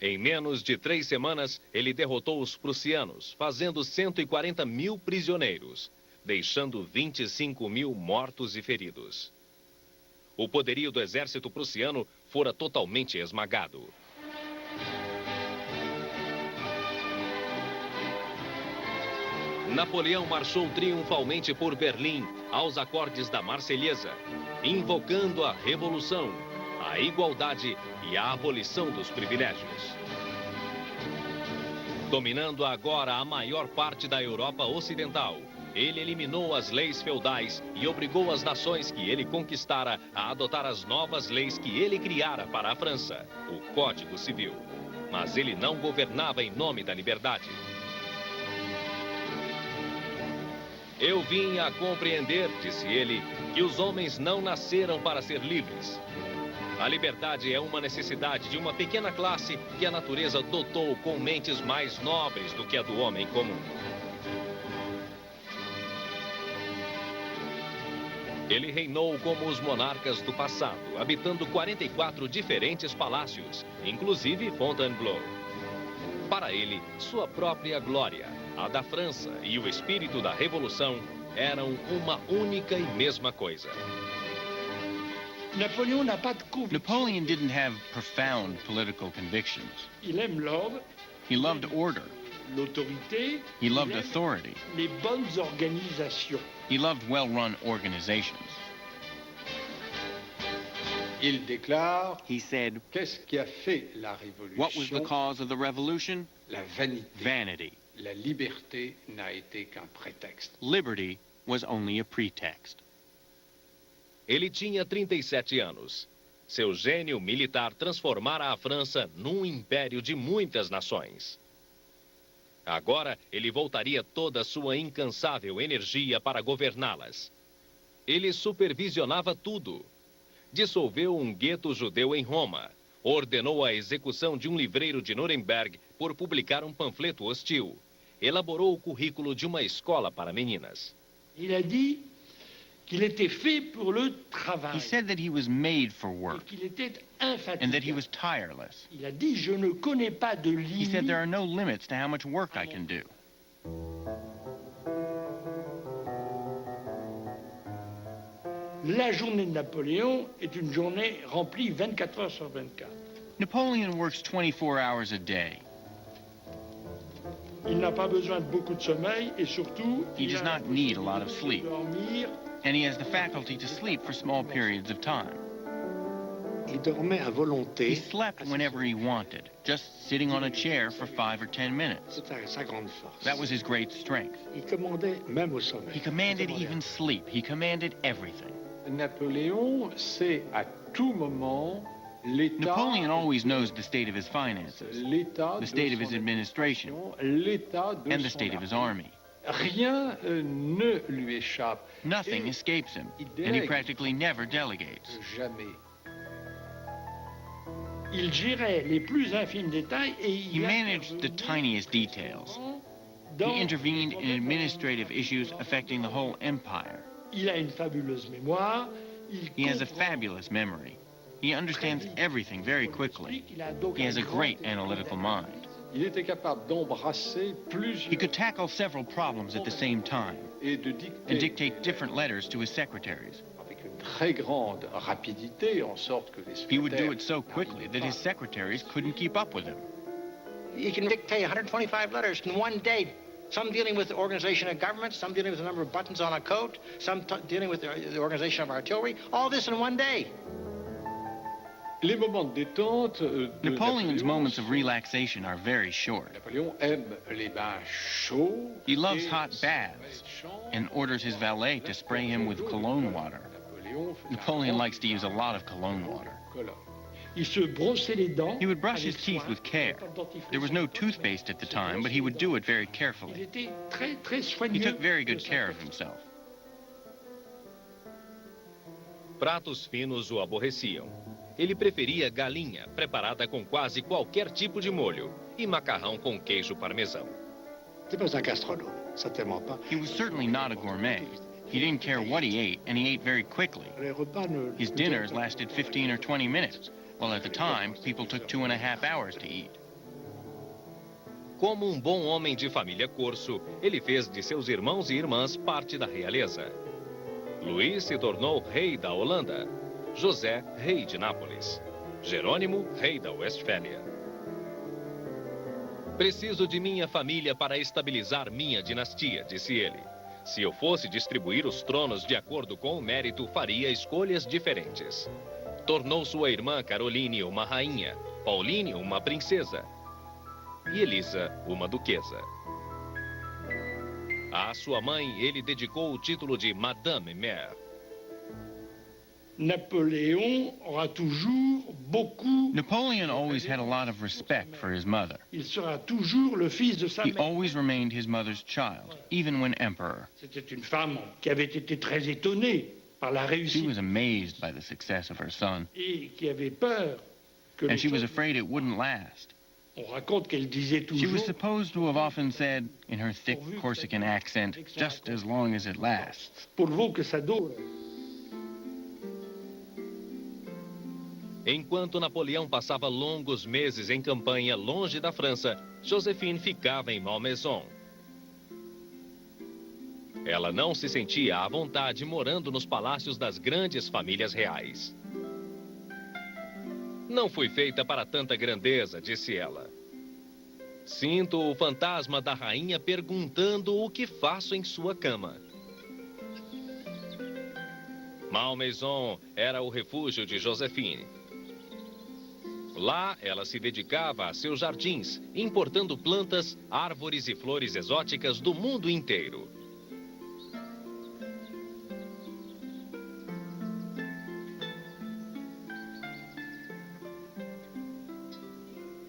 S1: Em menos de 3 semanas, ele derrotou os prussianos, fazendo 140.000 prisioneiros, deixando 25.000 mortos e feridos. O poderio do exército prussiano fora totalmente esmagado. Napoleão marchou triunfalmente por Berlim, aos acordes da Marselhesa, invocando a revolução, a igualdade e a abolição dos privilégios. Dominando agora a maior parte da Europa Ocidental, ele eliminou as leis feudais e obrigou as nações que ele conquistara a adotar as novas leis que ele criara para a França, o Código Civil. mas ele não governava em nome da liberdade. Eu vim a compreender, disse ele, que os homens não nasceram para ser livres. A liberdade é uma necessidade de uma pequena classe que a natureza dotou com mentes mais nobres do que a do homem comum. Ele reinou como os monarcas do passado, habitando 44 diferentes palácios, inclusive Fontainebleau. Para ele, sua própria glória, a da França e o espírito da Revolução eram uma única e mesma coisa.
S5: Napoleon didn't have profound political convictions.
S4: Il aime l'ordre.
S5: He loved order.
S4: L'autorité.
S5: He loved authority.
S4: Les bonnes organisations.
S5: He loved well-run organizations.
S11: Il déclare,
S5: he said,
S11: qu'est-ce qui a fait la révolution?
S5: What was the cause of the revolution?
S11: La vanité.
S5: Vanity.
S11: La liberté n'a été qu'un prétexte.
S5: Liberty was only a pretext.
S1: Ele tinha 37 anos. Seu gênio militar transformara a França num império de muitas nações. Agora, ele voltaria toda a sua incansável energia para governá-las. Ele supervisionava tudo. Dissolveu um gueto judeu em Roma. Ordenou a execução de um livreiro de Nuremberg por publicar um panfleto hostil. Elaborou o currículo de uma escola para meninas.
S4: Il a dit qu'il était fait pour le travail.
S5: He said that he was made for
S4: Et
S5: work
S4: qu'il était infatigable.
S5: and that he was tireless.
S4: Il a dit, je ne connais pas de
S5: He said
S4: limite.
S5: there are no limits to how much work I can do.
S4: La journée de Napoléon est une journée remplie 24 heures sur 24.
S5: Napoleon works 24 hours a day.
S4: Il n'a pas besoin de beaucoup de sommeil et surtout,
S5: He
S4: il
S5: does
S4: a
S5: not need a lot of
S4: la
S5: sleep.
S4: possibilité de dormir.
S5: And he has the faculty to sleep for small periods of time.
S8: Il dormait à volonté.
S5: He slept whenever he wanted, just sitting on a chair for 5 or 10 minutes.
S8: C'était sa grande force.
S5: That was his great strength.
S8: Il commandait même au sommeil.
S5: He commanded even sleep. He commanded everything.
S11: Napoléon sait à tout moment l'état.
S5: Napoleon always knows the state of his finances,
S11: L'état
S5: the state
S11: de
S5: of his
S11: son
S5: administration,
S11: l'état de
S5: and the
S11: son
S5: state of his
S11: armée.
S5: army.
S11: Rien ne lui échappe.
S5: Nothing
S11: Et
S5: escapes him,
S11: il
S5: and he
S11: délègue
S5: practically never delegates.
S11: jamais.
S4: Il gérait les plus infimes détails et
S5: He
S4: il
S5: managed the tiniest details. He intervened in administrative issues affecting the whole empire.
S4: Il a une fabuleuse mémoire.
S5: He has a fabulous memory. He understands everything very quickly. He has a great analytical mind.
S11: Il était capable d'embrasser plusieurs
S5: He could tackle several problems at the same time
S11: et de
S5: and dictate different letters to his secretaries.
S11: avec une très grande rapidité, en sorte que les
S5: He would do
S11: secrétaires
S5: it so quickly that his secretaries couldn't keep up with him.
S8: You can dictate 125 letters in one day. Some dealing with the organization of government, some dealing with the number of buttons on a coat, some dealing with the organization of artillery. All this in one day.
S11: Les moments de détente de
S5: Napoleon's
S11: Napoléon,
S5: moments of relaxation are very short.
S11: Napoléon aime les bains chauds.
S5: He loves
S11: et
S5: hot baths and orders his valet to spray him with cologne water. Napoleon likes to use a lot of cologne water.
S4: Il se brossait les dents.
S5: He would brush his
S4: avec
S5: teeth
S4: soin.
S5: with care. There was no toothpaste at the time, but he would do it very
S4: Il
S5: carefully.
S4: était très, très
S5: He
S4: soigneux.
S5: took very
S4: de
S5: good
S4: sa
S5: care of
S4: personne.
S5: himself.
S1: Pratos finos o aborreciam. Ele preferia galinha, preparada com quase qualquer tipo de molho, e macarrão com queijo parmesão.
S8: C'était pas un gastronome, certainement pas.
S5: He was certainly not a gourmet. He didn't care what he ate, and he ate very quickly.
S8: Les repas ne...
S5: His dinners lasted 15 or 20 minutes, while at the time, people took 2.5 hours to eat.
S1: Como um bom homem de família corso, ele fez de seus irmãos e irmãs parte da realeza. Luís se tornou rei da Holanda. José, rei de Nápoles. Jerônimo, rei da Westfália. Preciso de minha família para estabilizar minha dinastia, disse ele. Se eu fosse distribuir os tronos de acordo com o mérito, faria escolhas diferentes. Tornou sua irmã Caroline uma rainha, Pauline uma princesa e Elisa uma duquesa. À sua mãe, ele dedicou o título de Madame Mère.
S4: Napoléon aura toujours beaucoup.
S5: Napoleon always had a lot of respect for his mother.
S4: Il sera toujours le fils de sa
S5: He
S4: mère.
S5: always remained his mother's child, even when emperor.
S4: C'était une femme qui avait été très étonnée par la
S5: She
S4: réussite
S5: was amazed by the success of her son,
S4: et qui avait peur que
S5: and
S4: les
S5: she was
S4: choses-
S5: afraid it wouldn't last.
S4: On raconte qu'elle disait
S5: She was
S4: toujours
S5: supposed to have often said, in her thick Corsican accent, just as long as it lasts.
S4: pourvu que ça dure.
S1: Enquanto Napoleão passava longos meses em campanha longe da França, Joséphine ficava em Malmaison. Ela não se sentia à vontade morando nos palácios das grandes famílias reais. Não fui feita para tanta grandeza, disse ela. Sinto o fantasma da rainha perguntando o que faço em sua cama. Malmaison era o refúgio de Joséphine. Lá, ela se dedicava a seus jardins, importando plantas, árvores e flores exóticas do mundo inteiro.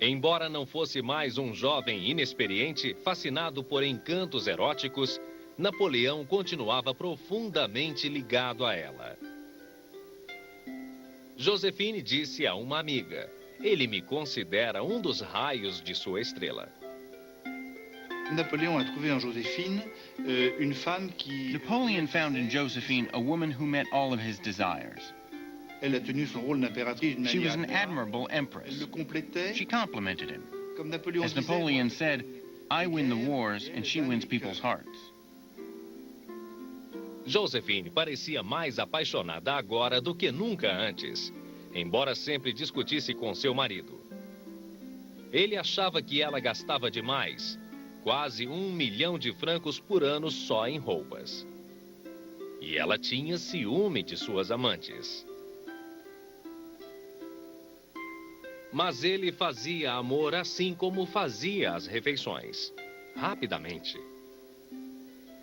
S1: Embora não fosse mais um jovem inexperiente, fascinado por encantos eróticos, Napoleão continuava profundamente ligado a ela. Joséphine disse a uma amiga: ele me considera um dos raios de sua estrela.
S12: Napoléon a trouvé en Joséphine une femme qui...
S5: Napoleon found in Josephine a woman who met all of his desires.
S12: Elle a tenu son rôle d'impératrice d'une
S5: She was
S12: manière
S5: an admirable empress.
S12: Elle le complétait.
S5: She complimented him.
S12: Comme Napoléon
S5: As
S12: disait,
S5: Napoleon said, I win the wars and she wins people's hearts.
S1: Joséphine parecia mais apaixonada agora do que nunca antes, embora sempre discutisse com seu marido. Ele achava que ela gastava demais, quase 1 milhão de francos por ano só em roupas. E ela tinha ciúme de suas amantes. Mas ele fazia amor assim como fazia as refeições, rapidamente.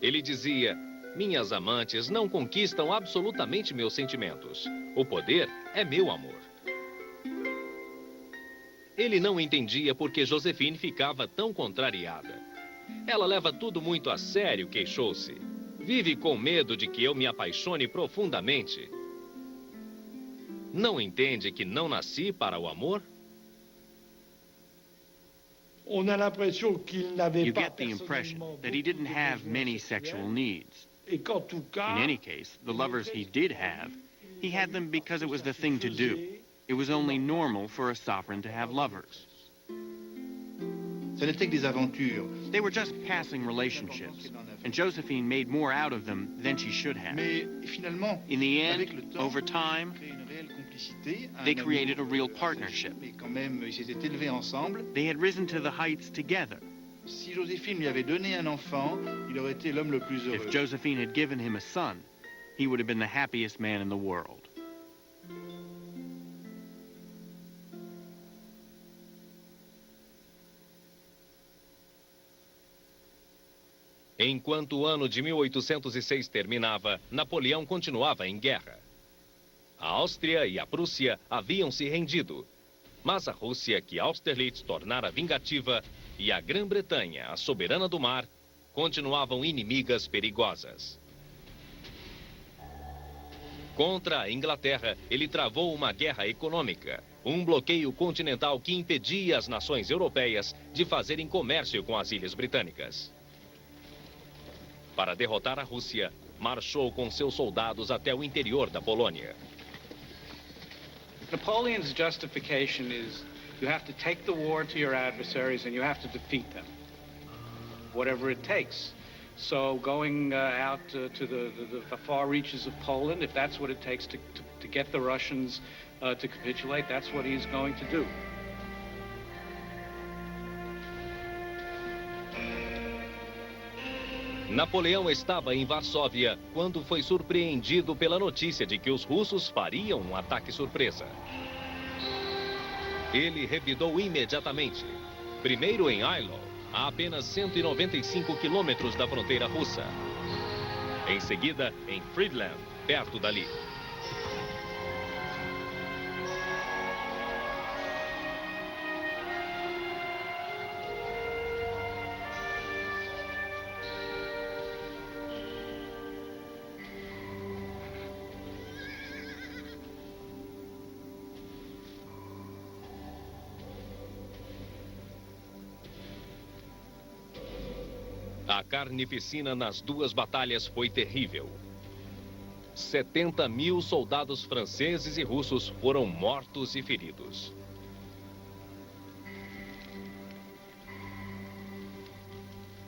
S1: Ele dizia: minhas amantes não conquistam absolutamente meus sentimentos. O poder é meu amor. Ele não entendia por que Joséphine ficava tão contrariada. Ela leva tudo muito a sério, queixou-se. Vive com medo de que eu me apaixone profundamente. Não entende que não nasci para o amor?
S4: On a l'impression qu'il n'avait
S5: You
S4: pas
S5: get the impression
S4: personnellement
S5: that he didn't
S4: beaucoup de
S5: have
S4: besoins
S5: many
S4: sexuels,
S5: sexual needs.
S4: et qu'en tout cas,
S5: In any case, the lovers he did have, he had them because it was the thing to do. It was only normal for a sovereign to have lovers.
S12: ce n'était que des aventures.
S5: They were just passing relationships, and Josephine made more out of them than she should have.
S12: Mais finalement,
S5: In the
S12: avec le
S5: end,
S12: temps,
S5: over time,
S12: créé une réelle complicité, un
S5: they
S12: amour
S5: created a real partnership.
S12: Et quand même, ils s'étaient élevés ensemble.
S5: They had risen to the heights together.
S12: Si Joséphine lui avait donné un enfant, il aurait été l'homme le plus heureux.
S5: If Josephine had given him a son, he would have been the happiest man in the world.
S1: Enquanto o ano de 1806 terminava, Napoleão continuava em guerra. A Áustria e a Prússia haviam se rendido, mas a Rússia, que Austerlitz tornara vingativa, e a Grã-Bretanha, a soberana do mar, continuavam inimigas perigosas. Contra a Inglaterra, ele travou uma guerra econômica, um bloqueio continental que impedia as nações europeias de fazerem comércio com as ilhas britânicas. Para derrotar a Rússia, marchou com seus soldados até o interior da Polônia.
S13: Napoleon's justification is you have to take the war to your adversaries and you have to defeat them, whatever it takes. So going out to the far reaches of Poland, if that's what it takes to get the Russians to capitulate, that's what he's going to do.
S1: Napoleão estava em Varsóvia quando foi surpreendido pela notícia de que os russos fariam um ataque surpresa. Ele revidou imediatamente. Primeiro em Eylau, a apenas 195 quilômetros da fronteira russa. Em seguida, em Friedland, perto dali. A carnificina nas duas batalhas foi terrível. 70.000 soldados franceses e russos foram mortos e feridos.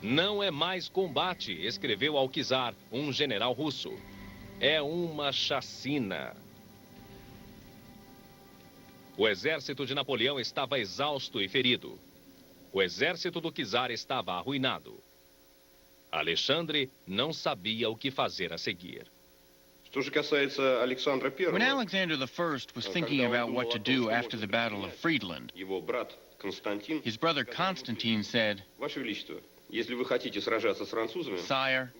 S1: Não é mais combate, escreveu ao czar, um general russo. É uma chacina. O exército de Napoleão estava exausto e ferido. O exército do czar estava arruinado. Alexandre não sabia o que fazer a seguir.
S5: When Alexander I was thinking about what to do after the Battle of Friedland, his brother Constantine said, "Sire,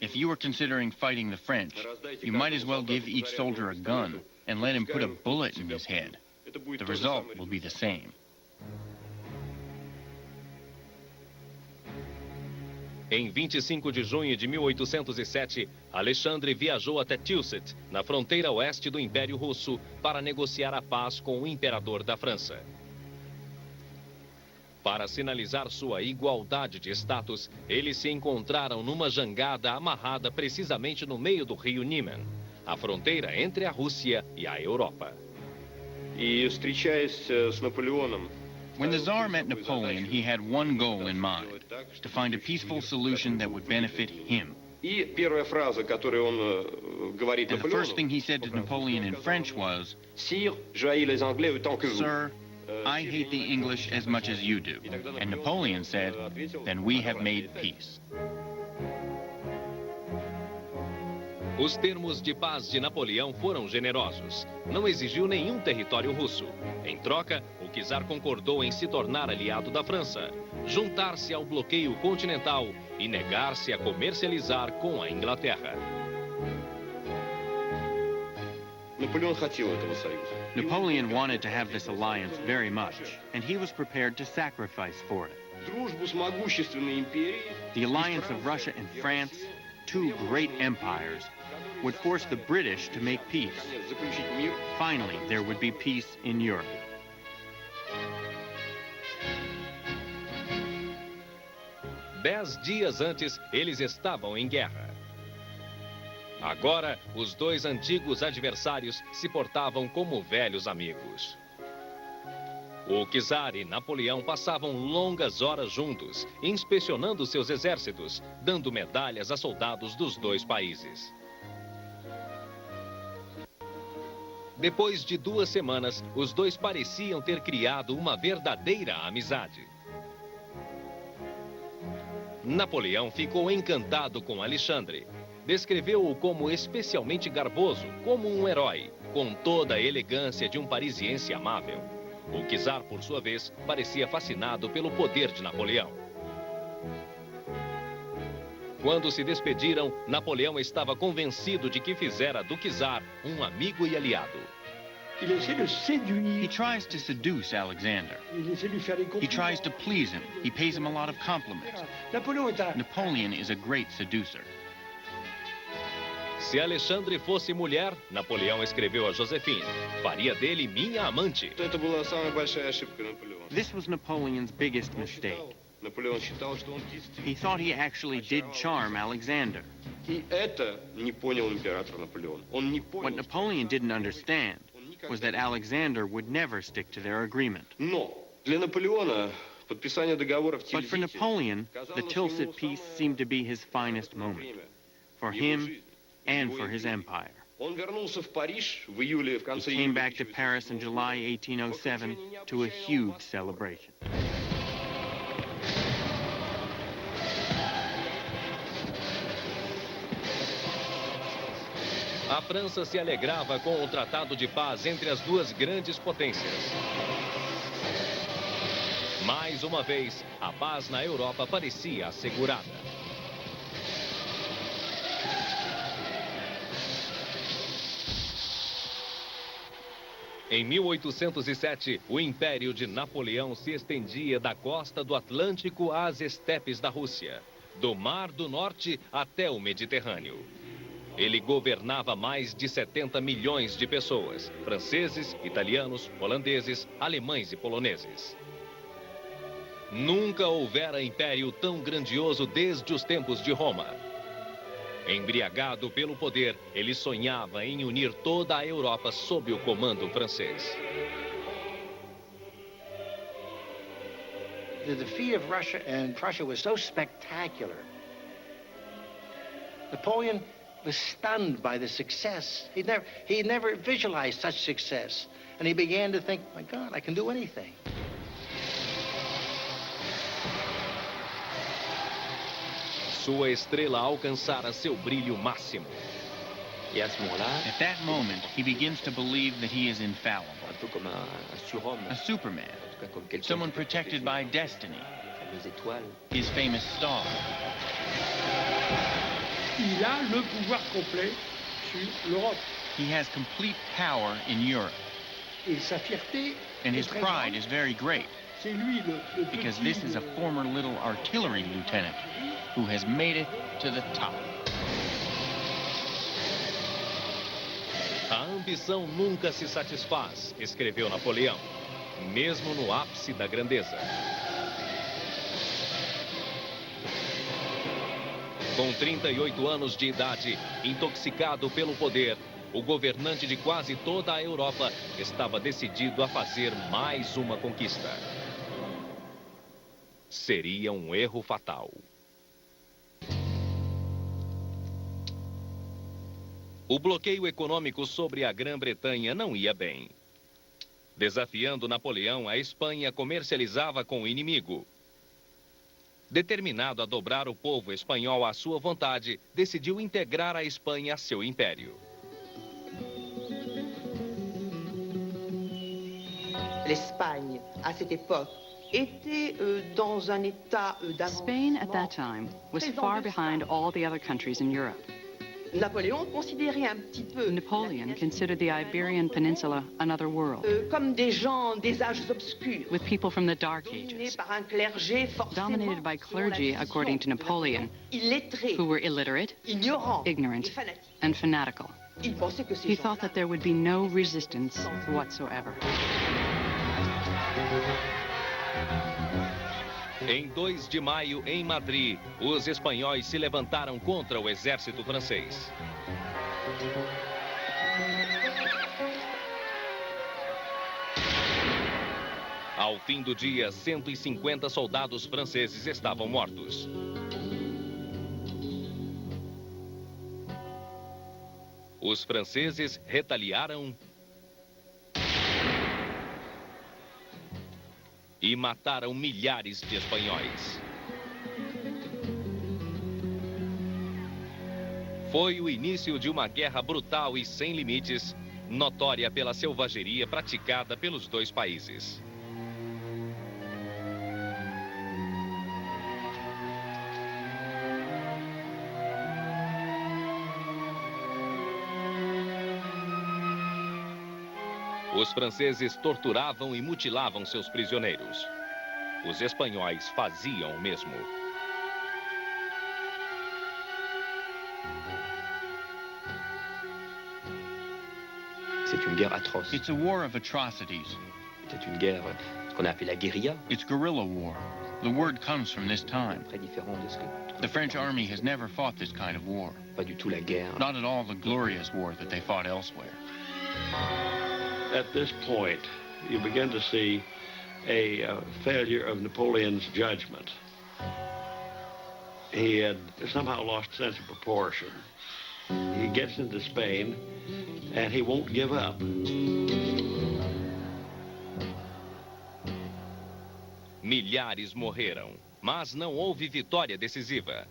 S5: if you were considering fighting the French, you might as well give each soldier a gun and let him put a bullet in his head. The result will be the same."
S1: Em 25 de junho de 1807, Alexandre viajou até Tilsit, na fronteira oeste do Império Russo, para negociar a paz com o imperador da França. Para sinalizar sua igualdade de status, eles se encontraram numa jangada amarrada precisamente no meio do rio Niemen, a fronteira entre a Rússia e a Europa.
S5: When the Tsar met Napoleon, he had one goal in mind, to find a peaceful solution that would benefit him. And the first thing he said to Napoleon in French was, "Sir, I hate the English as much as you do." And Napoleon said, "Then we have made peace."
S1: Os termos de paz de Napoleão foram generosos. Não exigiu nenhum território russo. Em troca, o czar concordou em se tornar aliado da França, juntar-se ao bloqueio continental e negar-se a comercializar com a Inglaterra.
S5: Napoleon wanted to have this alliance very much, and he was prepared to sacrifice for it. The alliance of Russia and France, two great empires, would force the British to make peace. Finally, there would be peace in Europe.
S1: Dez dias antes, eles estavam em guerra. Agora, os dois antigos adversários se portavam como velhos amigos. O czar e Napoleão passavam longas horas juntos, inspecionando seus exércitos, dando medalhas a soldados dos dois países. Depois de 2 semanas, os dois pareciam ter criado uma verdadeira amizade. Napoleão ficou encantado com Alexandre. Descreveu-o como especialmente garboso, como um herói, com toda a elegância de um parisiense amável. O czar, por sua vez, parecia fascinado pelo poder de Napoleão. Quando se despediram, Napoleão estava convencido de que fizera do czar um amigo e aliado.
S5: He tries to seduce Alexander. He tries to please him. He pays him a lot of compliments. Napoleon is a great seducer.
S1: Se Alexandre fosse mulher, Napoleão escreveu a Josephine, faria dele minha amante.
S5: This was Napoleon's biggest mistake. He thought he actually did charm Alexander. What Napoleon didn't understand was that Alexander would never stick to their agreement. But for Napoleon, the Tilsit peace seemed to be his finest moment, for him and for his empire. He came back to Paris in July 1807 to a huge celebration.
S1: A França se alegrava com o tratado de paz entre as duas grandes potências. Mais uma vez, a paz na Europa parecia assegurada. Em 1807, o Império de Napoleão se estendia da costa do Atlântico às estepes da Rússia, do Mar do Norte até o Mediterrâneo. Ele governava mais de 70 milhões de pessoas, franceses, italianos, holandeses, alemães e poloneses. Nunca houvera império tão grandioso desde os tempos de Roma. Embriagado pelo poder, ele sonhava em unir toda a Europa sob o comando francês.
S8: The defeat of Russia and Prussia was so spectacular. Napoleon was stunned by the success. He never visualized such success. And he began to think, my God, I can do anything.
S1: Sua estrela alcançara seu brilho máximo.
S5: At that moment, he begins to believe that he is infallible. A Superman. Someone protected by destiny. His famous star.
S4: Il a le pouvoir complet sur l'Europe.
S5: He has complete power in Europe.
S4: Et sa fierté
S5: And his pride is very great.
S4: C'est lui le
S5: Because this is a former little artillery lieutenant who has made it to the top.
S1: A ambição nunca se satisfaz, escreveu Napoleão, mesmo no ápice da grandeza. Com 38 anos de idade, intoxicado pelo poder, o governante de quase toda a Europa estava decidido a fazer mais uma conquista. Seria um erro fatal. O bloqueio econômico sobre a Grã-Bretanha não ia bem. Desafiando Napoleão, a Espanha comercializava com o inimigo. Determinado a dobrar o povo espanhol à sua vontade, decidiu integrar a Espanha a seu império.
S14: L'Espagne, à cette époque, était dans un état d'avancement.
S15: Spain at that time was far behind all the other countries in Europe.
S14: Napoléon considérait un petit peu
S15: Napoleon considered the Iberian Peninsula another world,
S14: comme des gens des âges obscurs,
S15: with people from the Dark Ages,
S14: par un clergé
S15: dominated by clergy, according to Napoleon, who were illiterate, ignorant, and fanatical. He thought that there would be no resistance whatsoever.
S1: Em 2 de maio, em Madrid, os espanhóis se levantaram contra o exército francês. Ao fim do dia, 150 soldados franceses estavam mortos. Os franceses retaliaram e mataram milhares de espanhóis. Foi o início de uma guerra brutal e sem limites, notória pela selvageria praticada pelos dois países. Os franceses torturavam e mutilavam seus prisioneiros. Os espanhóis faziam o mesmo.
S9: C'est une guerre atroce.
S5: It's a war of atrocities.
S9: C'est une guerre, ce qu'on a appelé la guérilla.
S5: It's guerrilla war. The word comes from this time.
S9: Très différent de ce que...
S5: The French army has never fought this kind of war.
S9: Pas du tout la guerre.
S5: Not at all the glorious war that they fought elsewhere.
S7: At this point, you begin to see a failure of Napoleon's judgment. He had somehow lost sense of proportion. He gets into Spain, and he won't give up.
S1: Milhares morreram, mas não houve vitória decisiva.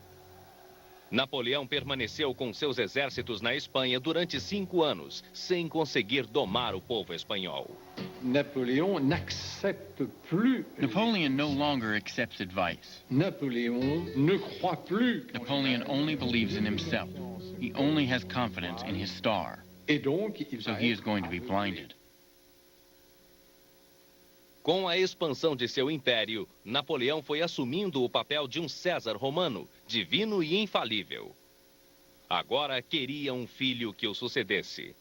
S1: Napoleão permaneceu com seus exércitos na Espanha durante 5 anos, sem conseguir domar o povo espanhol.
S11: Napoleon n'accepte plus.
S5: Napoleon no longer accepts advice.
S11: Napoleon ne croit plus.
S5: Napoleon only believes in himself. He only has confidence in his star.
S11: Et donc,
S5: so he is going to be blinded.
S1: Com a expansão de seu império, Napoleão foi assumindo o papel de um César romano, divino e infalível. Agora queria um filho que o sucedesse.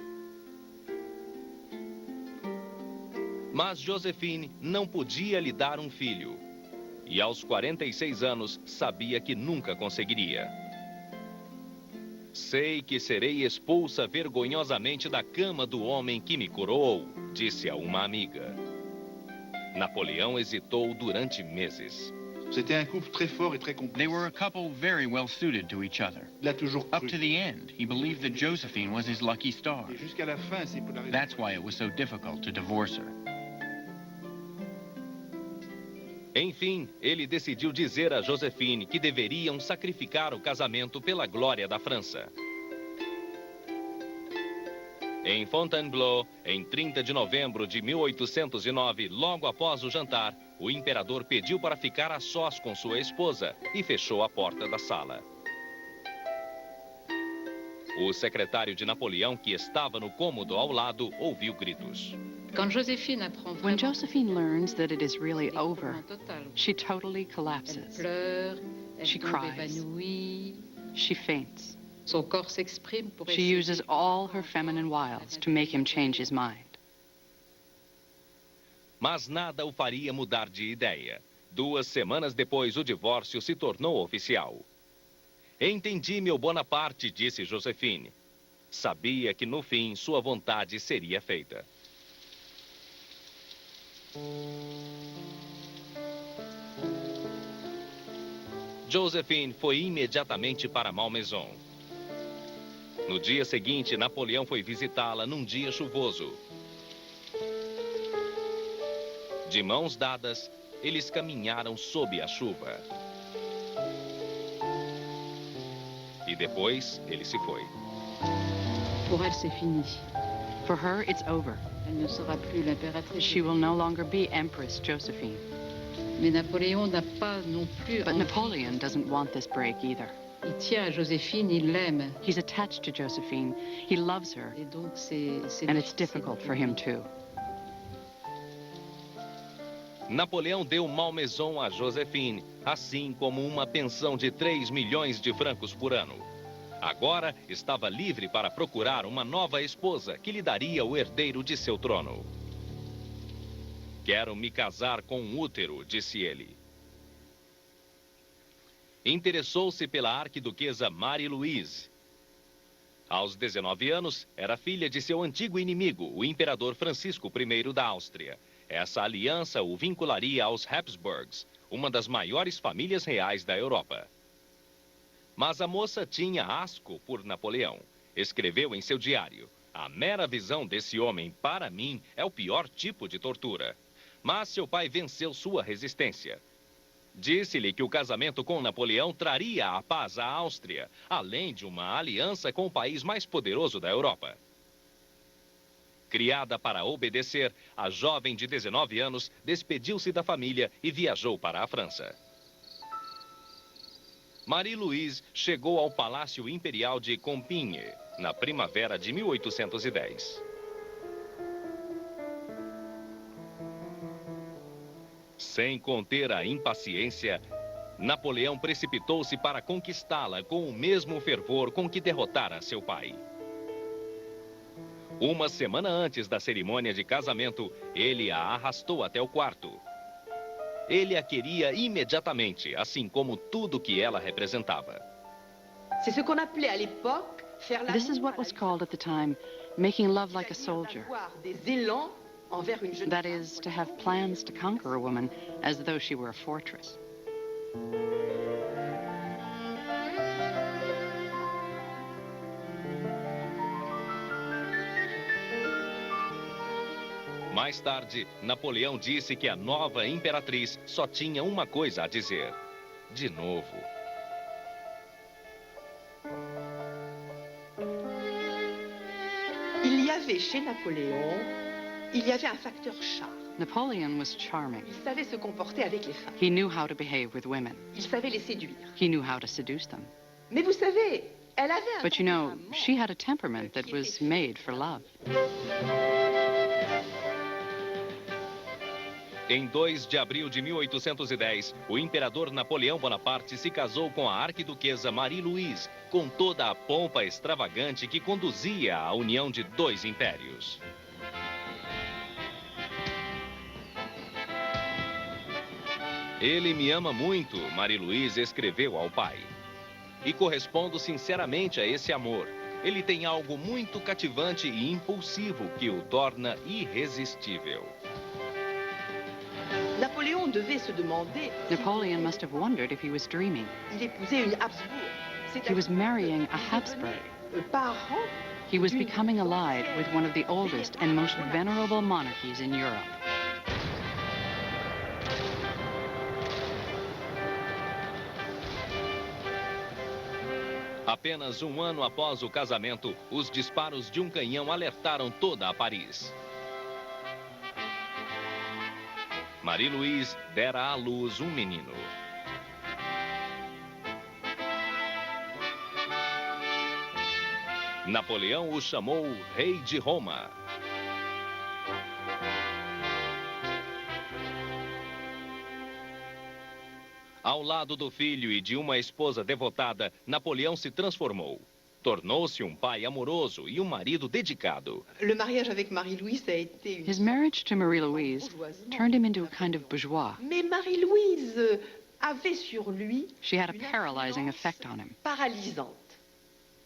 S1: Mas Joséphine não podia lhe dar um filho. E aos 46 anos, sabia que nunca conseguiria. Sei que serei expulsa vergonhosamente da cama do homem que me coroou, disse a uma amiga. Napoleão hesitou durante meses.
S12: C'était un couple très fort et très complice.
S5: They were a couple very well suited to each other.
S12: Il a toujours cru.
S5: Up to the end, he believed that Josephine was his lucky star.
S12: Et jusqu'à la fin, c'est pour la raison.
S5: That's why it was so difficult to divorce her.
S1: Enfim, ele decidiu dizer a Joséphine que deveriam sacrificar o casamento pela glória da França. Em Fontainebleau, em 30 de novembro de 1809, logo após o jantar, o imperador pediu para ficar a sós com sua esposa e fechou a porta da sala. O secretário de Napoleão, que estava no cômodo ao lado, ouviu gritos.
S15: When Josephine learns that it is really over, she totally collapses. She cries. She faints. She uses all her feminine wiles to make him change his mind.
S1: Mas nada o faria mudar de ideia. 2 semanas depois, o divórcio se tornou oficial. Entendi, meu Bonaparte, disse Joséphine. Sabia que, no fim, sua vontade seria feita. Joséphine foi imediatamente para Malmaison. No dia seguinte, Napoleão foi visitá-la num dia chuvoso. De mãos dadas, eles caminharam sob a chuva. E depois, ele se foi.
S15: Pour elle, c'est fini. For her, it's over. Elle ne sera plus l'impératrice. She will no longer be Empress Josephine. Mais Napoléon n'a pas non plus. But Napoleon doesn't want this break either. Il tient à Joséphine, il l'aime. He's attached to Josephine. He loves her. Et donc and it's difficult for him too.
S1: Napoleão deu Malmaison a Joséphine, assim como uma pensão de 3 milhões de francos por ano. Agora estava livre para procurar uma nova esposa que lhe daria o herdeiro de seu trono. Quero me casar com um útero, disse ele. Interessou-se pela arquiduquesa Marie-Louise. Aos 19 anos, era filha de seu antigo inimigo, o imperador Francisco I da Áustria. Essa aliança o vincularia aos Habsburgs, uma das maiores famílias reais da Europa. Mas a moça tinha asco por Napoleão. Escreveu em seu diário: a mera visão desse homem, para mim, é o pior tipo de tortura. Mas seu pai venceu sua resistência. Disse-lhe que o casamento com Napoleão traria a paz à Áustria, além de uma aliança com o país mais poderoso da Europa. Criada para obedecer, a jovem de 19 anos despediu-se da família e viajou para a França. Marie-Louise chegou ao Palácio Imperial de Compiègne, na primavera de 1810. Sem conter a impaciência, Napoleão precipitou-se para conquistá-la com o mesmo fervor com que derrotara seu pai. Uma semana antes da cerimônia de casamento, ele a arrastou até o quarto. Ele a queria imediatamente, assim como tudo que ela representava.
S15: This is what was called at the time making love like a soldier. That is, to have plans to conquer a woman as though she were a fortress.
S1: Mais tarde, Napoleão disse que a nova imperatriz só tinha uma coisa a dizer. De novo.
S14: Il y avait chez Napoléon, il y avait un facteur charme.
S15: Napoleon was charming.
S14: Il savait se comporter avec les femmes.
S15: He knew how to behave with women.
S14: Il savait les séduire.
S15: He knew how to seduce them.
S14: Mais vous savez, elle avait un
S15: But you know, she had a temperament that was made for love.
S1: Em 2 de abril de 1810, o imperador Napoleão Bonaparte se casou com a arquiduquesa Marie-Louise, com toda a pompa extravagante que conduzia à união de 2 impérios. Ele me ama muito, Marie-Louise escreveu ao pai. E correspondo sinceramente a esse amor. Ele tem algo muito cativante e impulsivo que o torna irresistível.
S14: Napoléon devait se demander.
S15: Napoleon must have wondered if he was dreaming.
S14: Il épousait une Habsbourg.
S15: He was marrying a Habsburg. He was becoming allied with one of the oldest and most venerable monarchies in Europe.
S1: Apenas um ano após o casamento, os disparos de um canhão alertaram toda a Paris. Marie-Louise dera à luz um menino. Napoleão o chamou Rei de Roma. Ao lado do filho e de uma esposa devotada, Napoleão se transformou. Tornou-se um pai amoroso e um marido dedicado.
S15: His marriage to Marie-Louise turned him into a kind of bourgeois.
S14: Mais Marie-Louise avait sur lui
S15: She had a paralyzing effect on him.
S14: paralysante.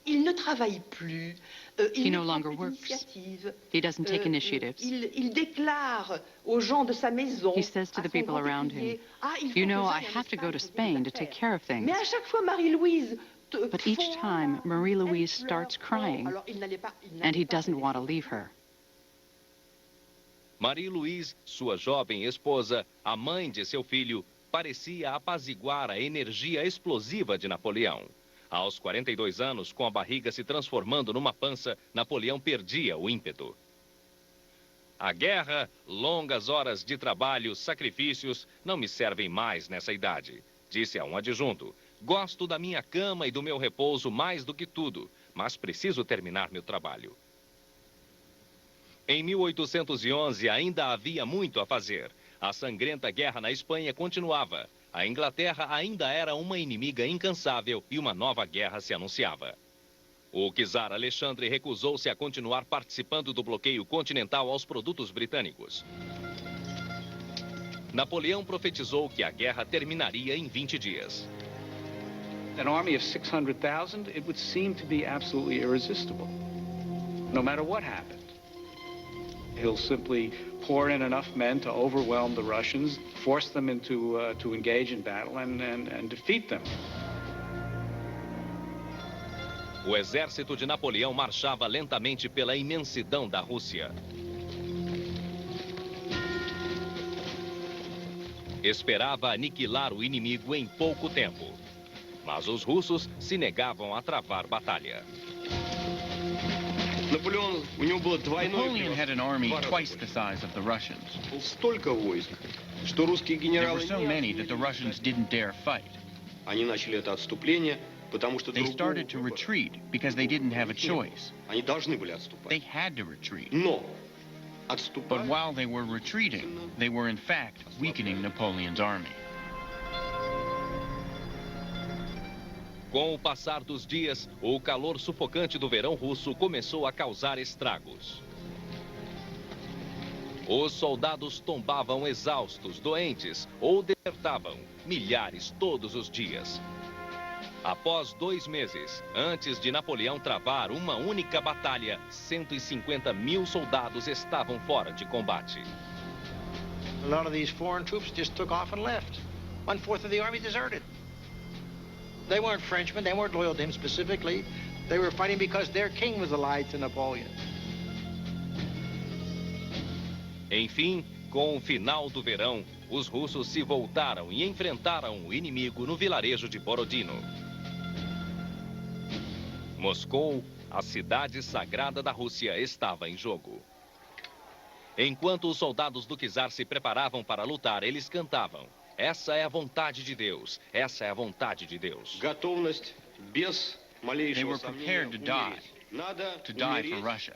S14: Il ne travaille plus.
S15: He no longer works. He doesn't take initiatives.
S14: Il déclare aux gens de sa maison.
S15: He says to the people around him, you know, I have to go to Spain to take care of things.
S14: Mais à chaque fois, Marie-Louise.
S15: But each time, Marie-Louise starts crying, and he doesn't want to leave her.
S1: Marie-Louise, sua jovem esposa, a mãe de seu filho, parecia apaziguar a energia explosiva de Napoleão. Aos 42 anos, com a barriga se transformando numa pança, Napoleão perdia o ímpeto. A guerra, longas horas de trabalho, sacrifícios, não me servem mais nessa idade, disse a um adjunto. Gosto da minha cama e do meu repouso mais do que tudo, mas preciso terminar meu trabalho. Em 1811, ainda havia muito a fazer. A sangrenta guerra na Espanha continuava. A Inglaterra ainda era uma inimiga incansável e uma nova guerra se anunciava. O czar Alexandre recusou-se a continuar participando do bloqueio continental aos produtos britânicos. Napoleão profetizou que a guerra terminaria em 20 dias.
S13: An army of 600,000, it would seem to be absolutely irresistible, no matter what happened. He'll simply pour in enough men to overwhelm the Russians, force them to engage in battle and defeat them.
S1: O exército de Napoleão marchava lentamente pela imensidão da Rússia. Esperava aniquilar o inimigo em pouco tempo. Mas os russos se negavam a travar batalha.
S5: Napoleon had an army twice the size of the Russians. There were so many that the Russians didn't dare fight. They started to retreat because they didn't have a choice. They had to retreat. But while they were retreating, they were in fact weakening Napoleon's army.
S1: Com o passar dos dias, o calor sufocante do verão russo começou a causar estragos. Os soldados tombavam exaustos, doentes ou desertavam, milhares todos os dias. Após 2 meses, antes de Napoleão travar uma única batalha, 150.000 soldados estavam fora de combate.
S8: A lot of these foreign troops just took off and left. 1/4 of the army deserted. They weren't Frenchmen, they weren't loyal to him specifically. They were fighting because their king was allied to Napoleon.
S1: Enfim, com o final do verão, os russos se voltaram e enfrentaram o inimigo no vilarejo de Borodino. Moscou, a cidade sagrada da Rússia, estava em jogo. Enquanto os soldados do czar se preparavam para lutar, eles cantavam: essa é a vontade de Deus, essa é a vontade de Deus.
S5: They were prepared to die for Russia.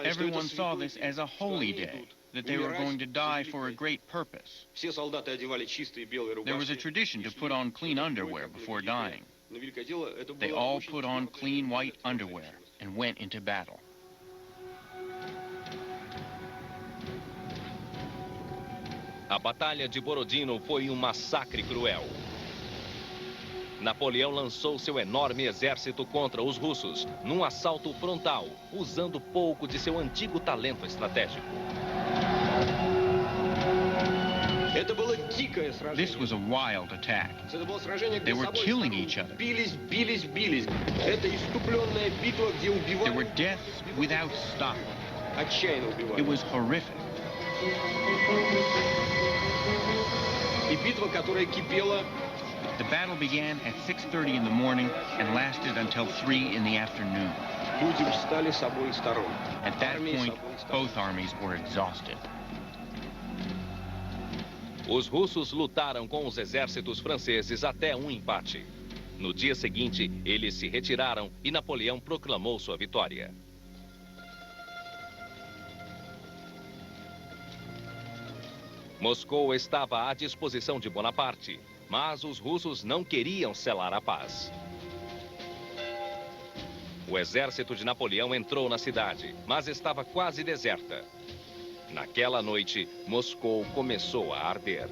S5: Everyone saw this as a holy day, that they were going to die for a great purpose. There was a tradition to put on clean underwear before dying. They all put on clean white underwear and went into battle.
S1: A Batalha de Borodino foi um massacre cruel. Napoleão lançou seu enorme exército contra os russos, num assalto frontal, usando pouco de seu antigo talento estratégico.
S5: This was a wild attack. They were killing each other. There were deaths without stop. It was horrific. The battle began at 6:30 in the morning and lasted until 3 in the afternoon. At that point, both armies were exhausted.
S1: Os russos lutaram com os exércitos franceses até um empate. No dia seguinte, eles se retiraram e Napoleão proclamou sua vitória. Moscou estava à disposição de Bonaparte, mas os russos não queriam selar a paz. O exército de Napoleão entrou na cidade, mas estava quase deserta. Naquela noite, Moscou começou a arder.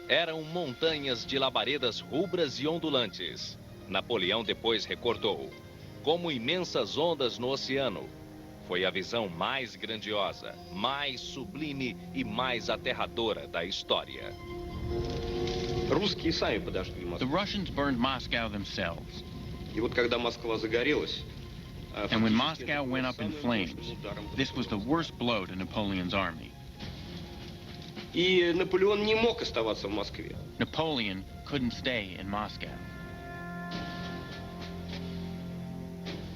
S1: Eram montanhas de labaredas rubras e ondulantes. Napoleão depois recordou, como imensas ondas no oceano. Foi a visão mais grandiosa, mais sublime e mais aterradora da história.
S5: The Russians burned Moscow themselves. And when Moscow went up in flames, this was the worst blow to Napoleon's army. Napoleon couldn't stay in Moscow.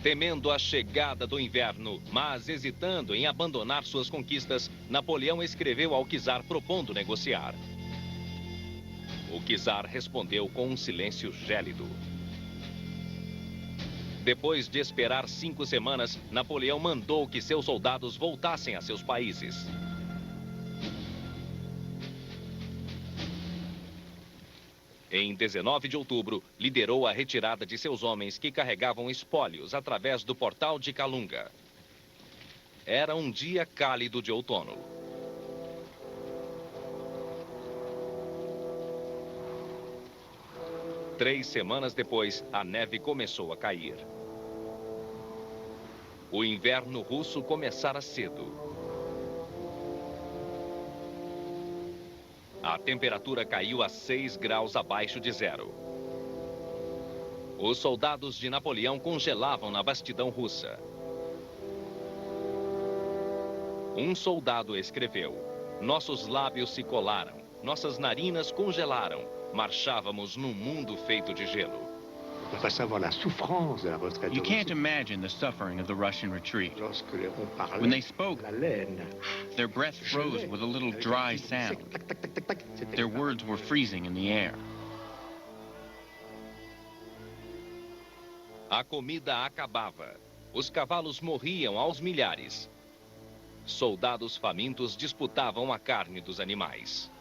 S1: Temendo a chegada do inverno, mas hesitando em abandonar suas conquistas, Napoleão escreveu ao czar propondo negociar. O czar respondeu com um silêncio gélido. Depois de esperar 5 semanas, Napoleão mandou que seus soldados voltassem a seus países. Em 19 de outubro, liderou a retirada de seus homens que carregavam espólios através do portal de Kalunga. Era um dia cálido de outono. Três semanas depois, a neve começou a cair. O inverno russo começara cedo. A temperatura caiu a 6 graus abaixo de zero. Os soldados de Napoleão congelavam na bastidão russa. Um soldado escreveu: "Nossos lábios se colaram, nossas narinas congelaram. Marchávamos num mundo feito de gelo."
S5: You can't imagine the suffering of the Russian retreat. When they spoke, their breath froze with a little dry sound. Their words were freezing in the air.
S1: A comida acabava. Os cavalos morriam aos milhares. Soldados famintos disputavam a carne dos animais.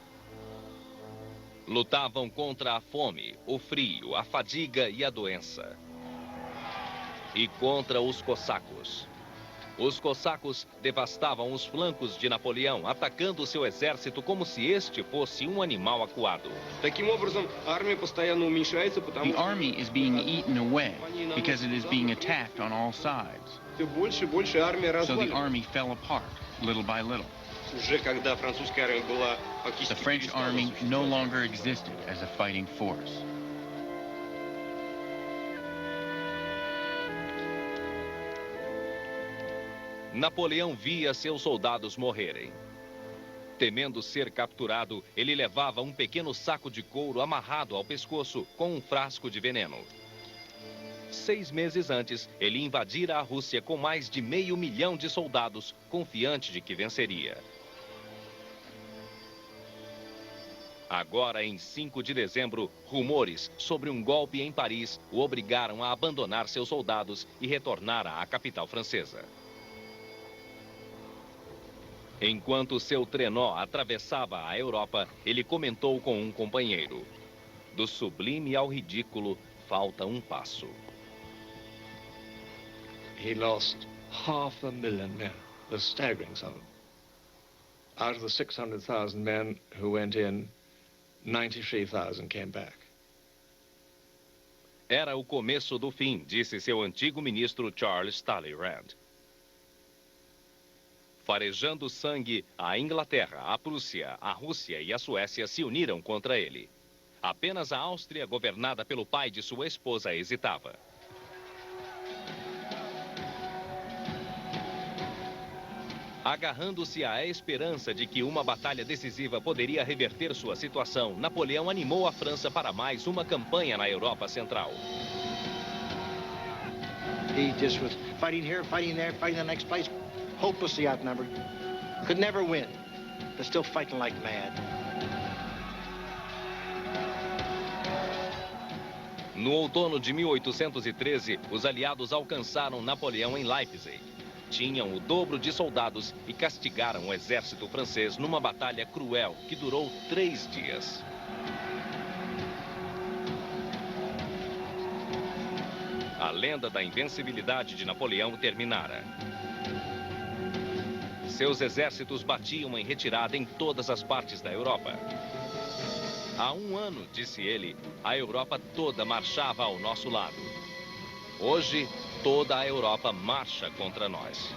S1: Lutavam contra a fome, o frio, a fadiga e a doença. E contra os cossacos. Os cossacos devastavam os flancos de Napoleão, atacando seu exército como se este fosse um animal acuado.
S5: The army is being eaten away because it is being attacked on all sides. So the army fell apart, little by little. The French army no longer existed as a fighting force.
S1: Napoleão via seus soldados morrerem. Temendo ser capturado, ele levava um pequeno saco de couro amarrado ao pescoço com um frasco de veneno. 6 meses antes, ele invadira a Rússia com mais de 500 mil de soldados, confiante de que venceria. Agora, em 5 de dezembro, rumores sobre um golpe em Paris o obrigaram a abandonar seus soldados e retornar à capital francesa. Enquanto seu trenó atravessava a Europa, ele comentou com um companheiro: "Do sublime ao ridículo, falta um passo."
S2: He lost 500,000 men, a staggering sum. Out of the 600,000 men who went in, 93,000 came back.
S1: Era o começo do fim, disse seu antigo ministro Charles Talleyrand. Farejando sangue, a Inglaterra, a Prússia, a Rússia e a Suécia se uniram contra ele. Apenas a Áustria, governada pelo pai de sua esposa, hesitava. Agarrando-se à esperança de que uma batalha decisiva poderia reverter sua situação, Napoleão animou a França para mais uma campanha na Europa Central.
S8: He just was fighting here, fighting there, fighting the next place, hopelessly outnumbered. Could never win, but still fighting like mad.
S1: No outono de 1813, os aliados alcançaram Napoleão em Leipzig. Tinham o dobro de soldados e castigaram o exército francês numa batalha cruel que durou 3 dias. A lenda da invencibilidade de Napoleão terminara. Seus exércitos batiam em retirada em todas as partes da Europa. Há 1 ano, disse ele, a Europa toda marchava ao nosso lado. Hoje, toda a Europa marcha contra nós.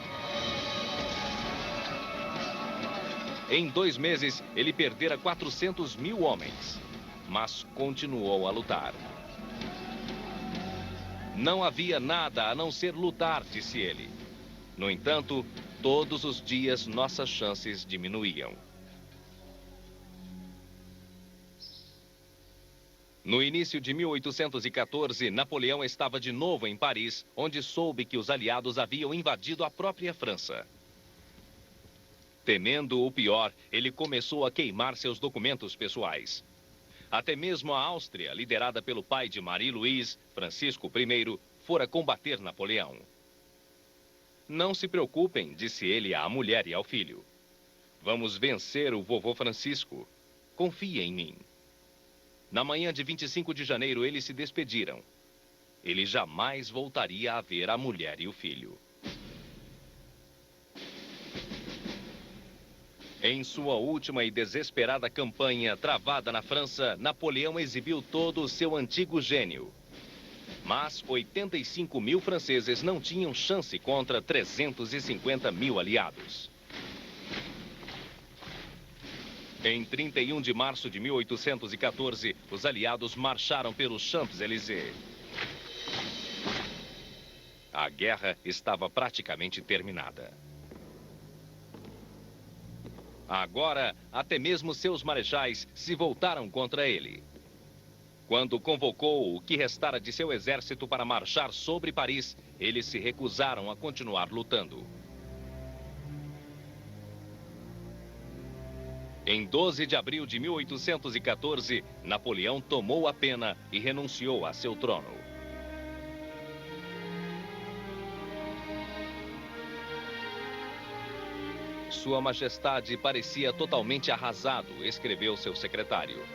S1: Em 2 meses, ele perdera 400.000 homens, mas continuou a lutar. Não havia nada a não ser lutar, disse ele. No entanto, todos os dias nossas chances diminuíam. No início de 1814, Napoleão estava de novo em Paris, onde soube que os aliados haviam invadido a própria França. Temendo o pior, ele começou a queimar seus documentos pessoais. Até mesmo a Áustria, liderada pelo pai de Marie-Louise, Francisco I, fora combater Napoleão. Não se preocupem, disse ele à mulher e ao filho. Vamos vencer o vovô Francisco. Confie em mim. Na manhã de 25 de janeiro, eles se despediram. Ele jamais voltaria a ver a mulher e o filho. Em sua última e desesperada campanha travada na França, Napoleão exibiu todo o seu antigo gênio. Mas 85.000 franceses não tinham chance contra 350.000 aliados. Em 31 de março de 1814, os aliados marcharam pelos Champs-Élysées. A guerra estava praticamente terminada. Agora, até mesmo seus marechais se voltaram contra ele. Quando convocou o que restara de seu exército para marchar sobre Paris, eles se recusaram a continuar lutando. Em 12 de abril de 1814, Napoleão tomou a pena e renunciou a seu trono. Sua Majestade parecia totalmente arrasado, escreveu seu secretário.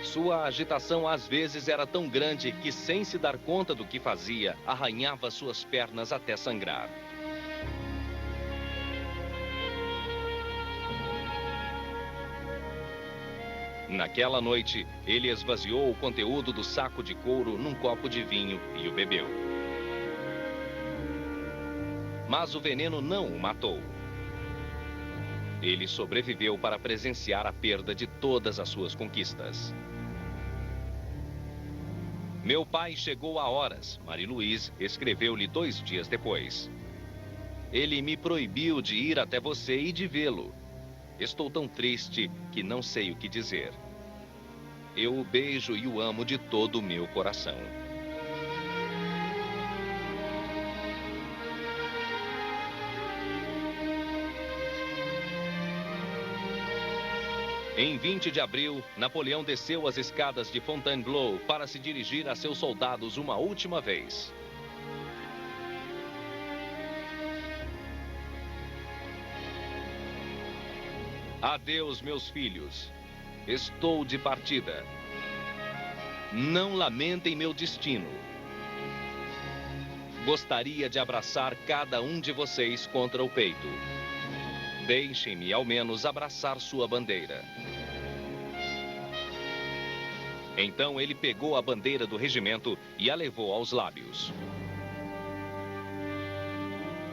S1: Sua agitação às vezes era tão grande que, sem se dar conta do que fazia, arranhava suas pernas até sangrar. Naquela noite, ele esvaziou o conteúdo do saco de couro num copo de vinho e o bebeu. Mas o veneno não o matou. Ele sobreviveu para presenciar a perda de todas as suas conquistas. Meu pai chegou a horas, Marie-Louise escreveu-lhe 2 dias depois. Ele me proibiu de ir até você e de vê-lo. Estou tão triste que não sei o que dizer. Eu o beijo e o amo de todo o meu coração. Em 20 de abril, Napoleão desceu as escadas de Fontainebleau para se dirigir a seus soldados uma última vez. Adeus, meus filhos. Estou de partida. Não lamentem meu destino. Gostaria de abraçar cada um de vocês contra o peito. Deixem-me ao menos abraçar sua bandeira. Então ele pegou a bandeira do regimento e a levou aos lábios.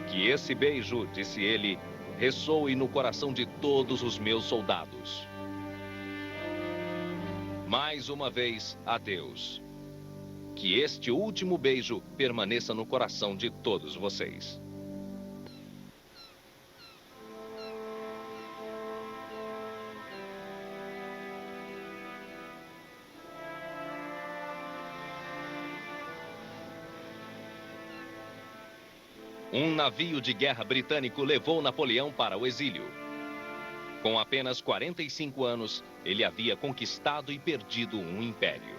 S1: Que esse beijo, disse ele, ressoe no coração de todos os meus soldados. Mais uma vez, adeus. Que este último beijo permaneça no coração de todos vocês. Um navio de guerra britânico levou Napoleão para o exílio. Com apenas 45 anos, ele havia conquistado e perdido um império.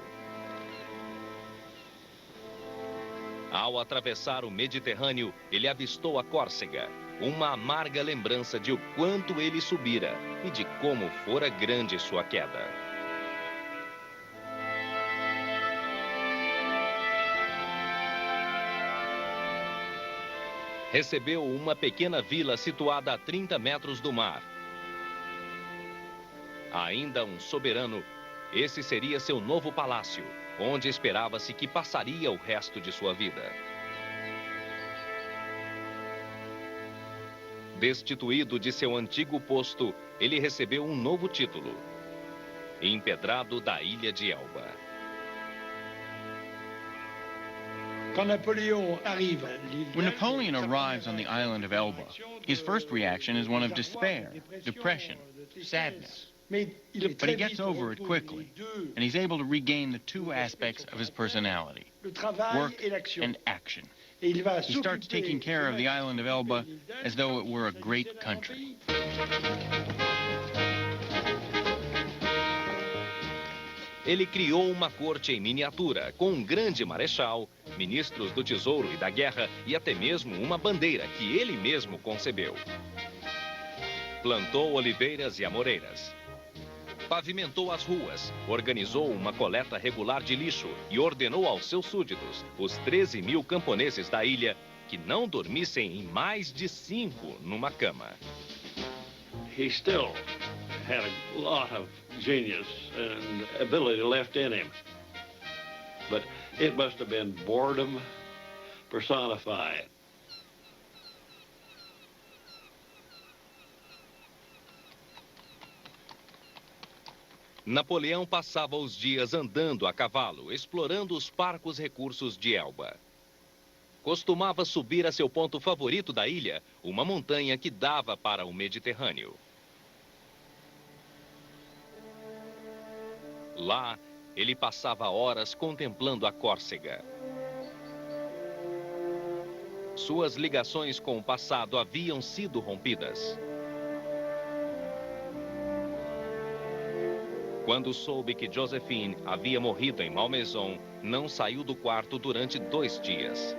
S1: Ao atravessar o Mediterrâneo, ele avistou a Córcega, uma amarga lembrança de o quanto ele subira e de como fora grande sua queda. Recebeu uma pequena vila situada a 30 metros do mar. Ainda um soberano, esse seria seu novo palácio, onde esperava-se que passaria o resto de sua vida. Destituído de seu antigo posto, ele recebeu um novo título: Empedrado da Ilha de Elba.
S5: When Napoleon arrives on the island of Elba, his first reaction is one of despair, depression, sadness. But he gets over it quickly, and he's able to regain the two aspects of his personality, work and action. He starts taking care of the island of Elba as though it were a great country.
S1: Ele criou uma corte em miniatura, com um grande marechal, ministros do tesouro e da guerra e até mesmo uma bandeira que ele mesmo concebeu. Plantou oliveiras e amoreiras. Pavimentou as ruas, organizou uma coleta regular de lixo e ordenou aos seus súditos, os 13.000 camponeses da ilha, que não dormissem em mais de 5 numa cama.
S7: He still had a lot of genius and ability left in him. But it must have been boredom personified.
S1: Napoleão passava os dias andando a cavalo, explorando os parcos recursos de Elba. Costumava subir a seu ponto favorito da ilha, uma montanha que dava para o Mediterrâneo. Lá, ele passava horas contemplando a Córcega. Suas ligações com o passado haviam sido rompidas. Quando soube que Joséphine havia morrido em Malmaison, não saiu do quarto durante 2 dias.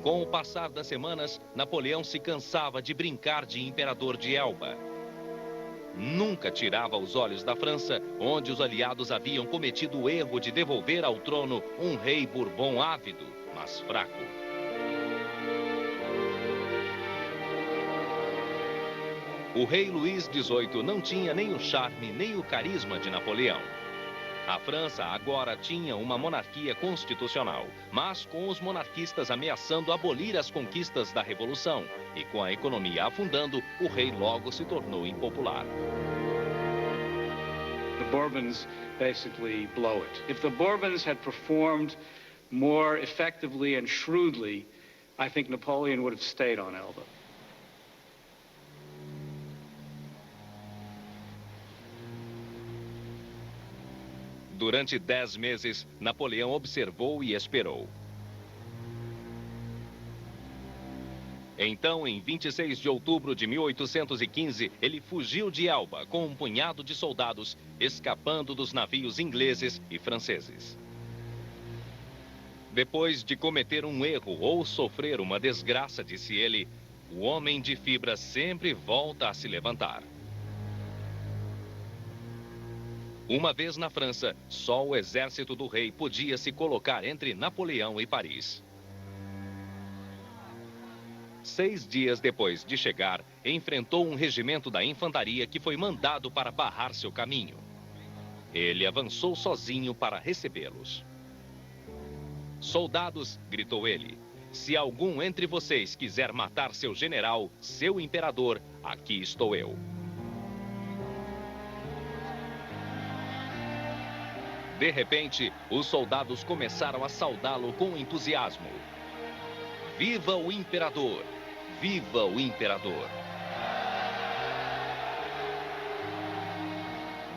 S1: Com o passar das semanas, Napoleão se cansava de brincar de imperador de Elba. Nunca tirava os olhos da França, onde os aliados haviam cometido o erro de devolver ao trono um rei Bourbon ávido, mas fraco. O rei Luís XVIII não tinha nem o charme nem o carisma de Napoleão. A França agora tinha uma monarquia constitucional, mas com os monarquistas ameaçando abolir as conquistas da Revolução e com a economia afundando, o rei logo se tornou impopular.
S13: The Bourbons basically blow it. If the Bourbons had performed more effectively and shrewdly, I think Napoleon would have stayed on Elba.
S1: Durante 10 meses, Napoleão observou e esperou. Então, em 26 de outubro de 1815, ele fugiu de Elba com um punhado de soldados, escapando dos navios ingleses e franceses. Depois de cometer um erro ou sofrer uma desgraça, disse ele, o homem de fibra sempre volta a se levantar. Uma vez na França, só o exército do rei podia se colocar entre Napoleão e Paris. 6 dias depois de chegar, enfrentou um regimento da infantaria que foi mandado para barrar seu caminho. Ele avançou sozinho para recebê-los. "Soldados", gritou ele, "se algum entre vocês quiser matar seu general, seu imperador, aqui estou eu." De repente, os soldados começaram a saudá-lo com entusiasmo. "Viva o imperador! Viva o imperador!"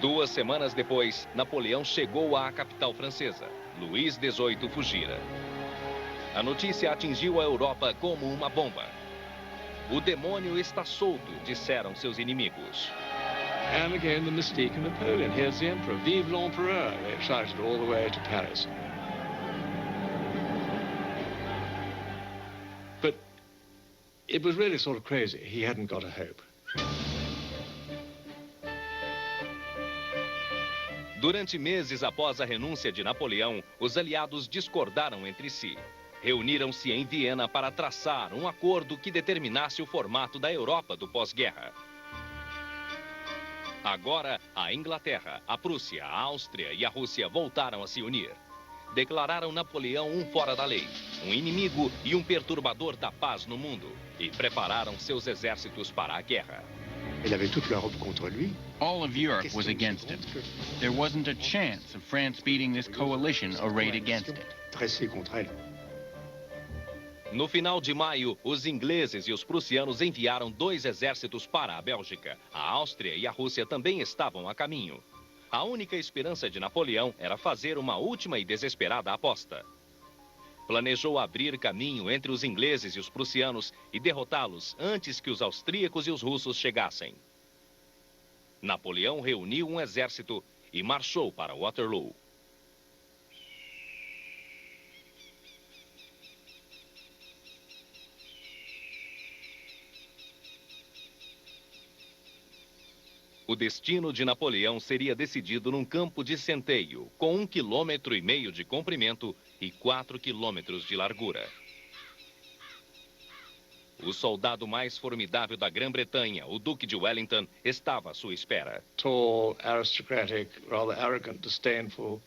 S1: 2 semanas depois, Napoleão chegou à capital francesa. Luís XVIII fugira. A notícia atingiu a Europa como uma bomba. "O demônio está solto", disseram seus inimigos.
S2: And again, the mystique of Napoleon. Here's the emperor. Vive l'empereur, they shouted all the way to Paris. But it was really sort of crazy. He hadn't got a hope.
S1: Durante meses após a renúncia de Napoleão, os aliados discordaram entre si. Reuniram-se em Viena para traçar um acordo que determinasse o formato da Europa do pós-guerra. Agora, a Inglaterra, a Prússia, a Áustria e a Rússia voltaram a se unir. Declararam Napoleão um fora da lei, um inimigo e um perturbador da paz no mundo, e prepararam seus exércitos para a guerra.
S9: Il avait toute l'Europe contre lui.
S5: All of Europe was against him. There wasn't a chance of France beating this coalition arrayed against it.
S9: Dressé contre elle.
S1: No final de maio, os ingleses e os prussianos enviaram 2 exércitos para a Bélgica. A Áustria e a Rússia também estavam a caminho. A única esperança de Napoleão era fazer uma última e desesperada aposta. Planejou abrir caminho entre os ingleses e os prussianos e derrotá-los antes que os austríacos e os russos chegassem. Napoleão reuniu um exército e marchou para Waterloo. O destino de Napoleão seria decidido num campo de centeio, com 1,5 km de comprimento e 4 km de largura. O soldado mais formidável da Grã-Bretanha, o Duque de Wellington, estava à sua espera.
S2: Tall, aristocratic, rather arrogant, disdainful.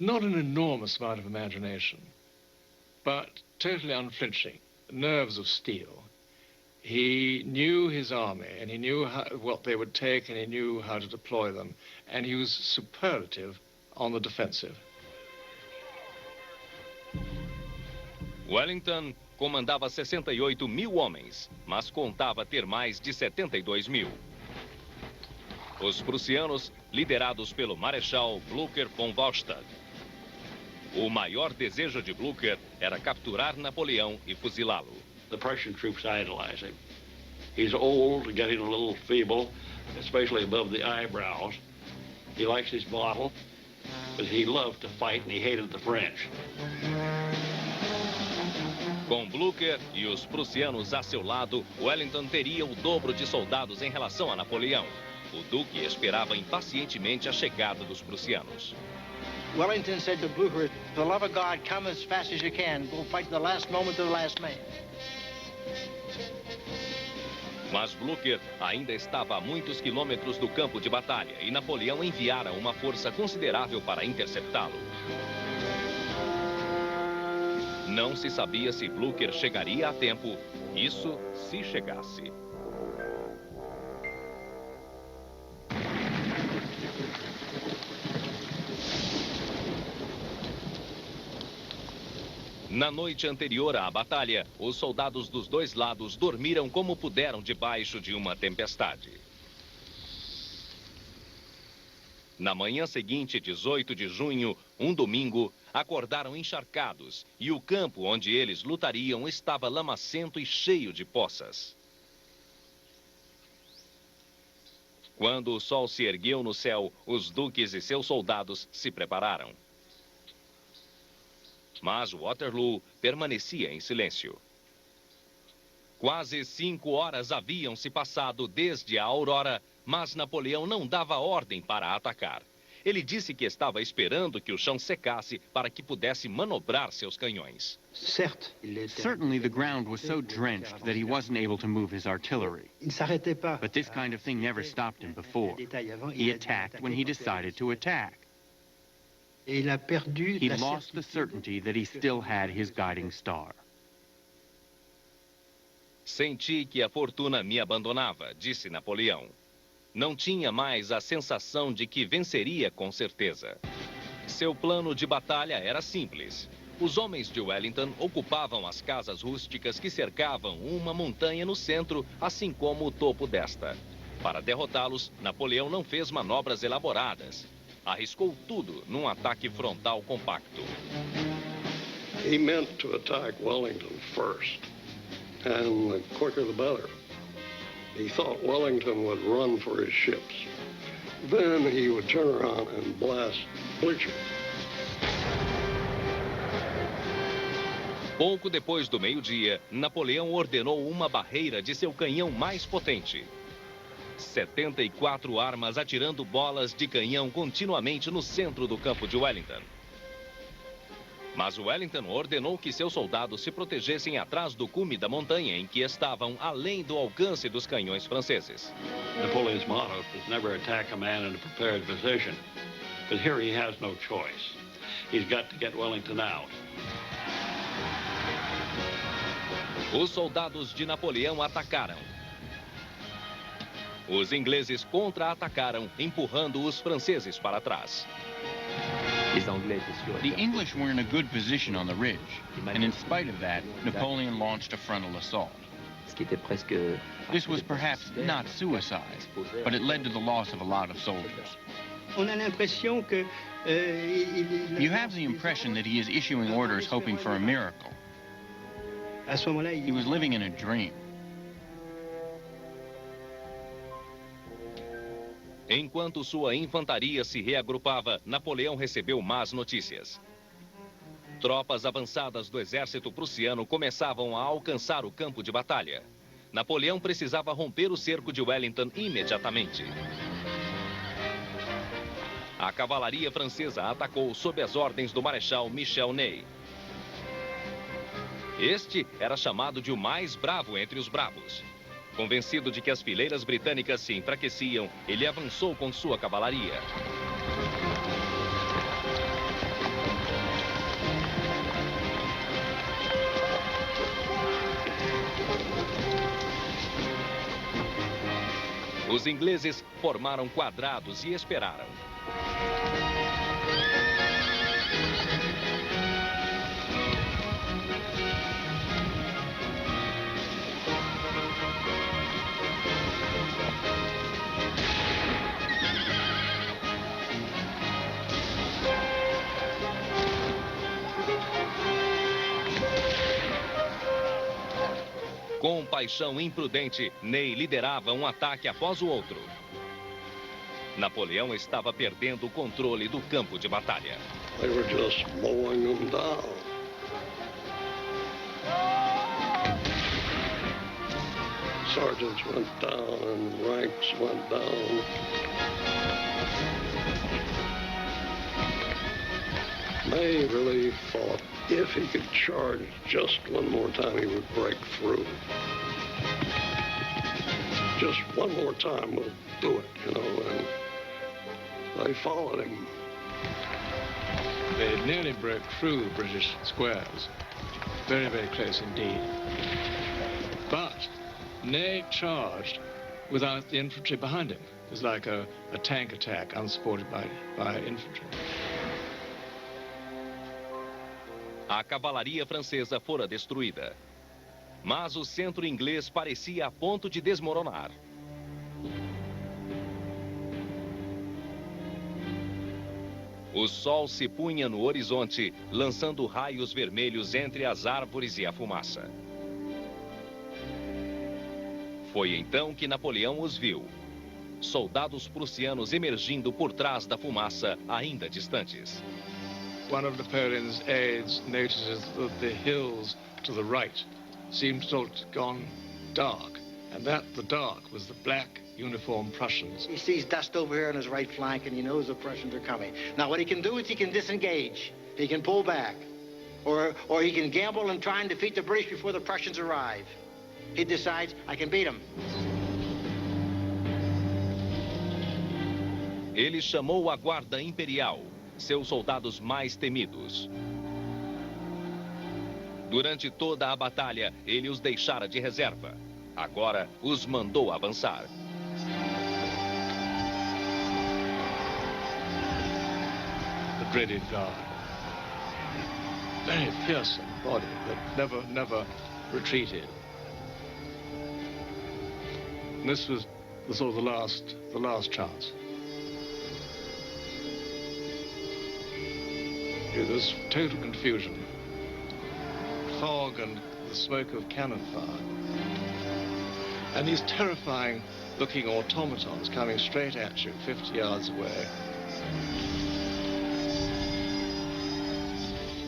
S2: Not an enormous amount of imagination, but totally unflinching. Nerves of steel. He knew his army, and he knew what they would take, and he knew how to deploy them. And he was superlative on the defensive.
S1: Wellington comandava 68.000 homens, mas contava ter mais de 72.000. Os prussianos, liderados pelo Marechal Blücher von Wallstadt. O maior desejo de Blücher era capturar Napoleão e fuzilá-lo.
S7: The Prussian troops idolize him. He's old, getting a little feeble, especially above the eyebrows. He likes his bottle, but he loved to fight and he hated the French.
S1: Com Blücher e os prussianos a seu lado, Wellington teria o dobro de soldados em relação a Napoleão. O Duque esperava impacientemente a chegada dos prussianos.
S8: Wellington said to Blücher, "For the love of God, come as fast as you can. We'll fight to the last moment to the last man."
S1: Mas Blücher ainda estava a muitos quilômetros do campo de batalha e Napoleão enviara uma força considerável para interceptá-lo. Não se sabia se Blücher chegaria a tempo, isso se chegasse. Na noite anterior à batalha, os soldados dos dois lados dormiram como puderam debaixo de uma tempestade. Na manhã seguinte, 18 de junho, um domingo, acordaram encharcados e o campo onde eles lutariam estava lamacento e cheio de poças. Quando o sol se ergueu no céu, os duques e seus soldados se prepararam. Mas Waterloo permanecia em silêncio. Quase 5 horas haviam se passado desde a aurora, mas Napoleão não dava ordem para atacar. Ele disse que estava esperando que o chão secasse para que pudesse manobrar seus canhões.
S5: Certainly the ground was so drenched that he wasn't able to move his artillery. But this kind of thing never stopped him before. He attacked when he decided to attack. He lost the certainty that he still had his guiding star.
S1: Senti que a fortuna me abandonava, disse Napoleão. Não tinha mais a sensação de que venceria com certeza. Seu plano de batalha era simples. Os homens de Wellington ocupavam as casas rústicas que cercavam uma montanha no centro, assim como o topo desta. Para derrotá-los, Napoleão não fez manobras elaboradas. Arriscou tudo num ataque frontal compacto.
S3: He meant to attack Wellington first, and the quicker the better. He thought Wellington would run for his ships. Then he would turn around and blast Blücher.
S1: Pouco depois do meio-dia, Napoleão ordenou uma barreira de seu canhão mais potente. 74 armas atirando bolas de canhão continuamente no centro do campo de Wellington. Mas Wellington ordenou que seus soldados se protegessem atrás do cume da montanha em que estavam além do alcance dos canhões franceses.
S7: Napoleon's motto is never attack a man in a prepared position. But here he has no choice. He's got to get Wellington out.
S1: Os soldados de Napoleão atacaram. Os ingleses contra-atacaram, empurrando os franceses para trás.
S5: The English were in a good position on the ridge, and in spite of that, Napoleon launched a frontal assault. This was perhaps not suicide, but it led to the loss of a lot of soldiers. You have the impression that he is issuing orders hoping for a miracle. He was living in a dream.
S1: Enquanto sua infantaria se reagrupava, Napoleão recebeu más notícias. Tropas avançadas do exército prussiano começavam a alcançar o campo de batalha. Napoleão precisava romper o cerco de Wellington imediatamente. A cavalaria francesa atacou sob as ordens do marechal Michel Ney. Este era chamado de o mais bravo entre os bravos. Convencido de que as fileiras britânicas se enfraqueciam, ele avançou com sua cavalaria. Os ingleses formaram quadrados e esperaram. Com paixão imprudente, Ney liderava um ataque após o outro. Napoleão estava perdendo o controle do campo de batalha.
S3: They were just mowing them down. Sergeants went down and ranks went down. Ney really thought if he could charge just one more time, he would break through. Just one more time, we'll do it, you know, and they followed him.
S2: They nearly broke through the British squares. Very, very close indeed. But Ney charged without the infantry behind him. It was like a tank attack unsupported by infantry.
S1: A cavalaria francesa fora destruída. Mas o centro inglês parecia a ponto de desmoronar. O sol se punha no horizonte, lançando raios vermelhos entre as árvores e a fumaça. Foi então que Napoleão os viu. Soldados prussianos emergindo por trás da fumaça, ainda distantes.
S2: One of Napoleon's aides notices that the hills to the right seemed to have gone dark, and that the dark was the black uniformed Prussians.
S8: He sees dust over here on his right flank, and he knows the Prussians are coming. Now, what he can do is he can disengage. He can pull back. Or he can gamble and try and defeat the British before the Prussians arrive. He decides, I can beat them.
S1: Ele chamou a Guarda Imperial, seus soldados mais temidos. Durante toda a batalha, ele os deixara de reserva. Agora, os mandou avançar.
S2: The dreaded guard. Very fearsome body that never retreated. And this was sort of the last chance. There's total confusion. Fog and the smoke of cannon fire. And these terrifying looking automatons coming straight at you 50 yards away.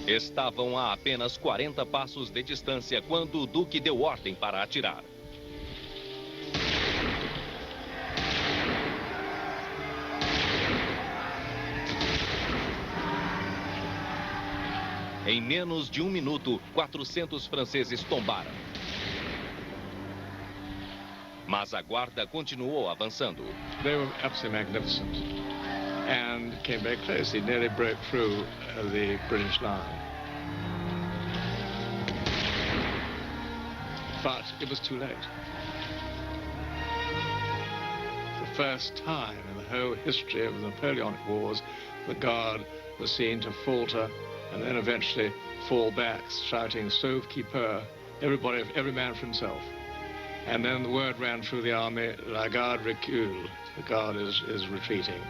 S1: Estavam a apenas 40 passos de distância quando o Duque deu ordem para atirar. Em menos de 1 minuto, 400 franceses tombaram. Mas a guarda continuou avançando.
S2: They were absolutely magnificent and came very close. They nearly broke through the British line. But it was too late. The first time in the whole history of the Napoleonic Wars, the Guard was seen to falter and then eventually fall back, shouting, "Sauve qui peut," every man for himself. And then the word ran through the army, "La Garde recule," the Guard is retreating.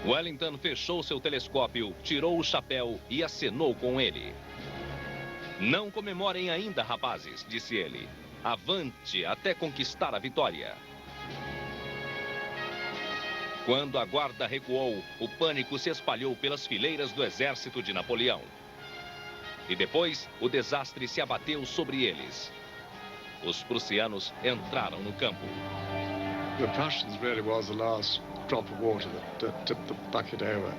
S1: Wellington fechou seu telescópio, tirou o chapéu e acenou com ele. "Não comemorem ainda, rapazes", disse ele. "Avante até conquistar a vitória." Quando a guarda recuou, o pânico se espalhou pelas fileiras do exército de Napoleão. E depois, o desastre se abateu sobre eles. Os prussianos entraram no campo.
S2: The Prussians really was the last drop of water that tipped the bucket over.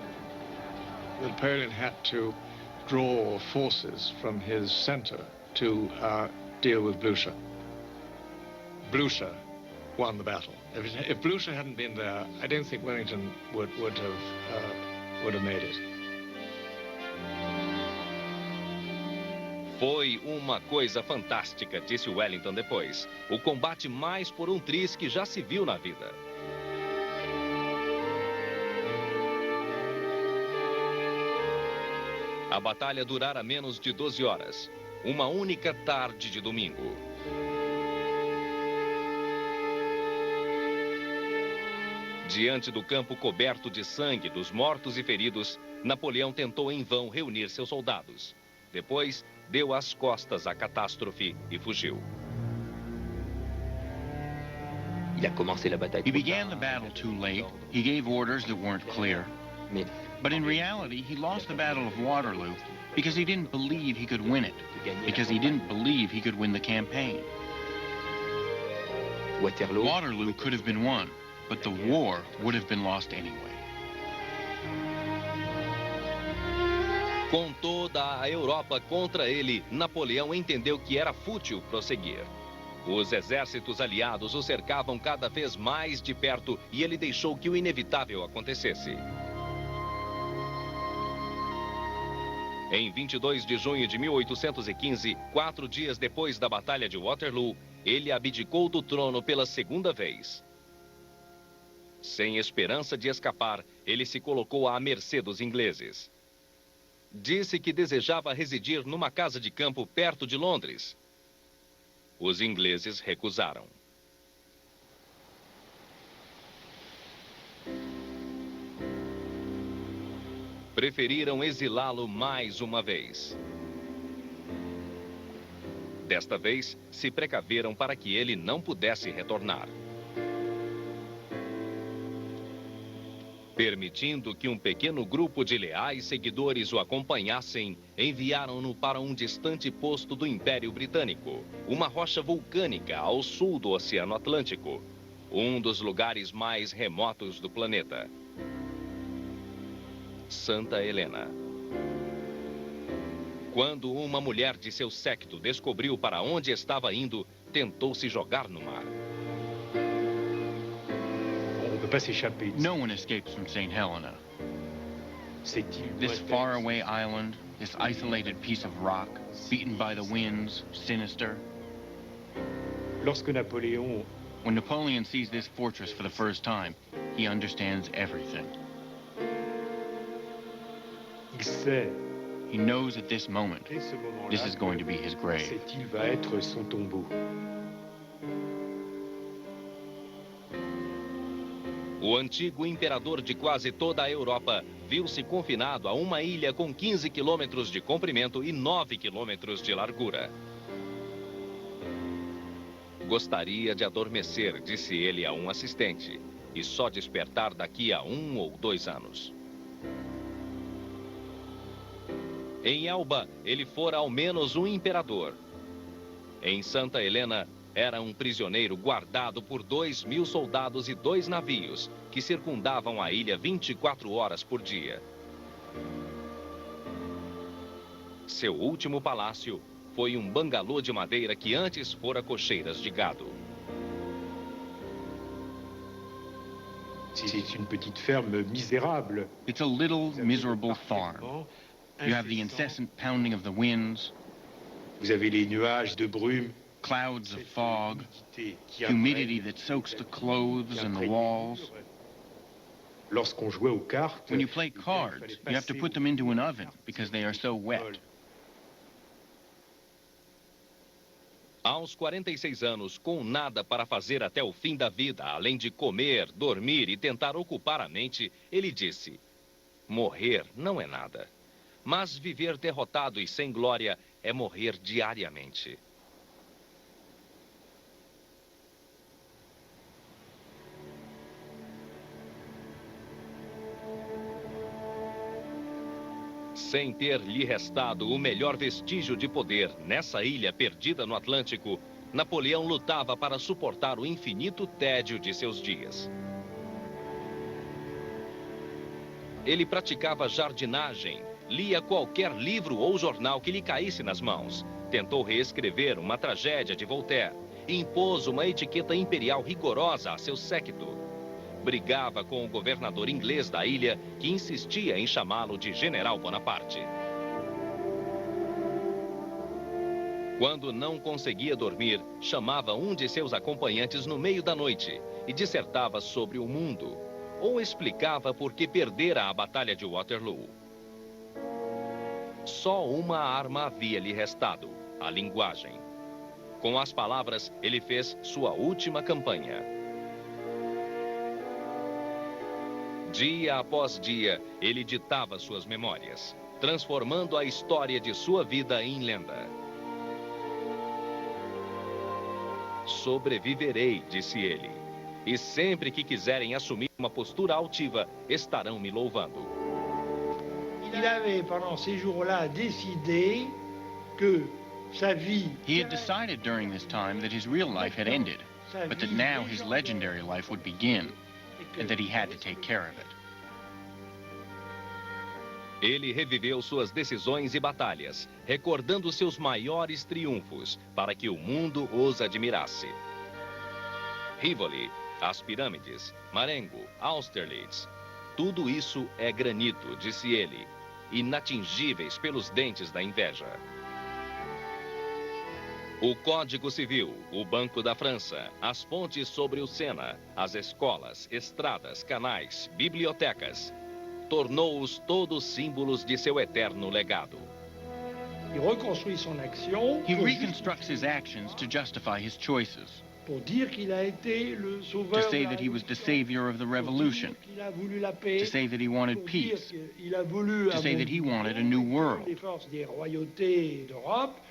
S2: Napoleon had to draw forces from his center to deal with Blucher. Blucher won the battle. If Blucher hadn't been there, I don't think Wellington would have made it.
S1: Foi uma coisa fantástica, disse Wellington depois. O combate mais por um triz que já se viu na vida. A batalha durara menos de 12 horas. Uma única tarde de domingo. Diante do campo coberto de sangue dos mortos e feridos, Napoleão tentou em vão reunir seus soldados. Depois, deu as costas à catástrofe e fugiu.
S5: He began the battle too late. He gave orders that weren't clear. But in reality, he lost the Battle of Waterloo because he didn't believe he could win it, because he didn't believe he could win the campaign. Waterloo could have been won, but the war would have been lost anyway.
S1: Com toda a Europa contra ele, Napoleão entendeu que era fútil prosseguir. Os exércitos aliados o cercavam cada vez mais de perto e ele deixou que o inevitável acontecesse. Em 22 de junho de 1815, 4 dias depois da Batalha de Waterloo, ele abdicou do trono pela segunda vez. Sem esperança de escapar, ele se colocou à mercê dos ingleses. Disse que desejava residir numa casa de campo perto de Londres. Os ingleses recusaram. Preferiram exilá-lo mais uma vez. Desta vez, se precaveram para que ele não pudesse retornar. Permitindo que um pequeno grupo de leais seguidores o acompanhassem, enviaram-no para um distante posto do Império Britânico, uma rocha vulcânica ao sul do Oceano Atlântico, um dos lugares mais remotos do planeta. Santa Helena. Quando uma mulher de seu séquito descobriu para onde estava indo, tentou se jogar no mar.
S5: No one escapes from St. Helena. This faraway island, this isolated piece of rock, beaten by the winds, sinister. When Napoleon sees this fortress for the first time, he understands everything. He knows at this moment, this is going to be his grave.
S1: O antigo imperador de quase toda a Europa viu-se confinado a uma ilha com 15 quilômetros de comprimento e 9 quilômetros de largura. Gostaria de adormecer, disse ele a um assistente, e só despertar daqui a 1 ou 2 anos. Em Elba, ele fora ao menos um imperador. Em Santa Helena, era um prisioneiro guardado por 2.000 soldados e 2 navios, que circundavam a ilha 24 horas por dia. Seu último palácio foi um bangalô de madeira que antes fora cocheiras de gado.
S9: C'est une petite ferme misérable.
S5: It's a little miserable farm. You have the incessant pounding of the winds.
S9: Vous avez les nuages de brume.
S5: Clouds of fog, humidity that soaks the clothes and the walls. When you play cards, you have to put them into an oven because they are so wet.
S1: Aos 46 anos, com nada para fazer até o fim da vida, além de comer, dormir e tentar ocupar a mente, ele disse: morrer não é nada, mas viver derrotado e sem glória é morrer diariamente. Sem ter lhe restado o melhor vestígio de poder nessa ilha perdida no Atlântico, Napoleão lutava para suportar o infinito tédio de seus dias. Ele praticava jardinagem, lia qualquer livro ou jornal que lhe caísse nas mãos, tentou reescrever uma tragédia de Voltaire, impôs uma etiqueta imperial rigorosa a seu séquito. Brigava com o governador inglês da ilha, que insistia em chamá-lo de General Bonaparte. Quando não conseguia dormir, chamava um de seus acompanhantes no meio da noite e dissertava sobre o mundo, ou explicava por que perdera a Batalha de Waterloo. Só uma arma havia lhe restado: a linguagem. Com as palavras, ele fez sua última campanha. Dia após dia, ele ditava suas memórias, transformando a história de sua vida em lenda. Sobreviverei, disse ele, e sempre que quiserem assumir uma postura altiva, estarão me louvando.
S4: Il avait, pendant ces jours-là, décidé que sa vie...
S5: He had decided during this time that his real life had ended, but that now his legendary life would begin, and that he had to take care of it.
S1: Ele reviveu suas decisões e batalhas, recordando seus maiores triunfos, para que o mundo os admirasse. Rivoli, as pirâmides, Marengo, Austerlitz, tudo isso é granito, disse ele, inatingíveis pelos dentes da inveja. O Código Civil, o Banco da França, as pontes sobre o Sena, as escolas, estradas, canais, bibliotecas, tornou-os todos símbolos de seu eterno legado.
S5: He reconstructs his actions to justify his choices. To say that he was the savior of the revolution. To say that he wanted peace. To say that he wanted a new world.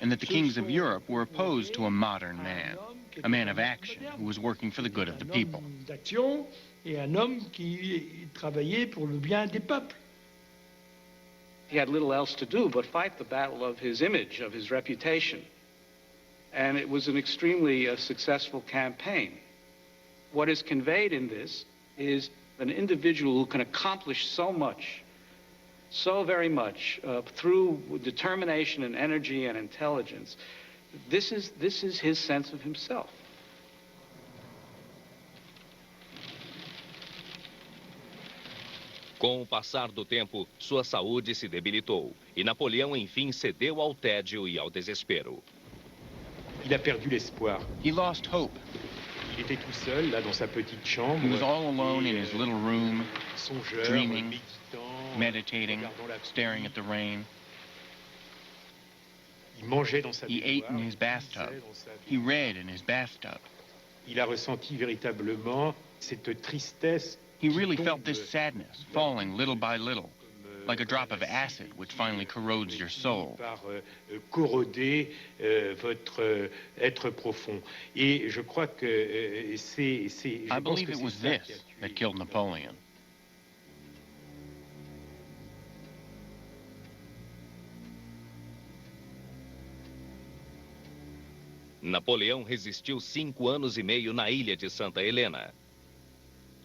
S5: And that the kings of Europe were opposed to a modern man, a man of action who was working for the good of the people.
S4: et un homme qui travaillait pour le bien des peuples.
S13: He had little else to do but fight the battle of his image, of his reputation. And it was an extremely successful campaign. What is conveyed in this is an individual who can accomplish so much, so very much, through determination and energy and intelligence. This is his sense of himself.
S1: Com o passar do tempo, sua saúde se debilitou e Napoleão, enfim, cedeu ao tédio e ao desespero.
S9: Il a perdu l'espoir.
S5: He lost hope.
S9: Il était tout seul, là, dans sa petite chambre.
S5: He was all alone in his little room,
S9: songeur,
S5: dreaming,
S9: méditant,
S5: meditating, staring at the rain.
S9: Il mangeait dans sa
S5: He ate in his bathtub. He read in his bathtub.
S9: Il a ressenti véritablement cette tristesse.
S5: He really felt this sadness falling little by little, like a drop of acid which finally corrodes your soul.
S9: Par corroder votre être profond. Et je crois que c'est.
S5: I believe it was this that killed Napoleon.
S1: Napoleão resistiu 5 anos e meio na ilha de Santa Helena.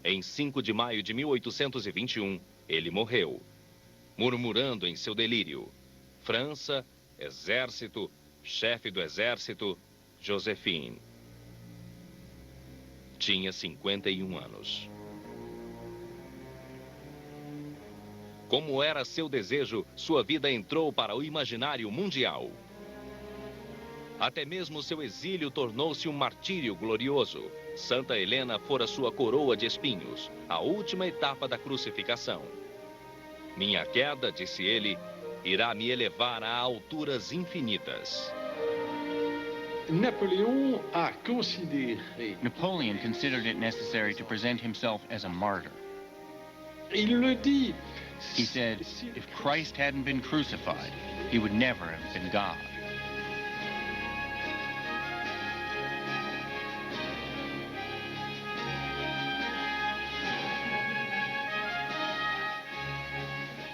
S1: Em 5 de maio de 1821, ele morreu, murmurando em seu delírio: França, exército, chefe do exército, Joséphine. Tinha 51 anos. Como era seu desejo, sua vida entrou para o imaginário mundial. Até mesmo seu exílio tornou-se um martírio glorioso. Santa Helena fora sua coroa de espinhos, a última etapa da crucificação. Minha queda, disse ele, irá me elevar a alturas infinitas.
S7: Napoleon
S5: considered it necessary to present himself as a martyr.
S7: Il le dit.
S5: He said, if Christ hadn't been crucified, he would never have been God.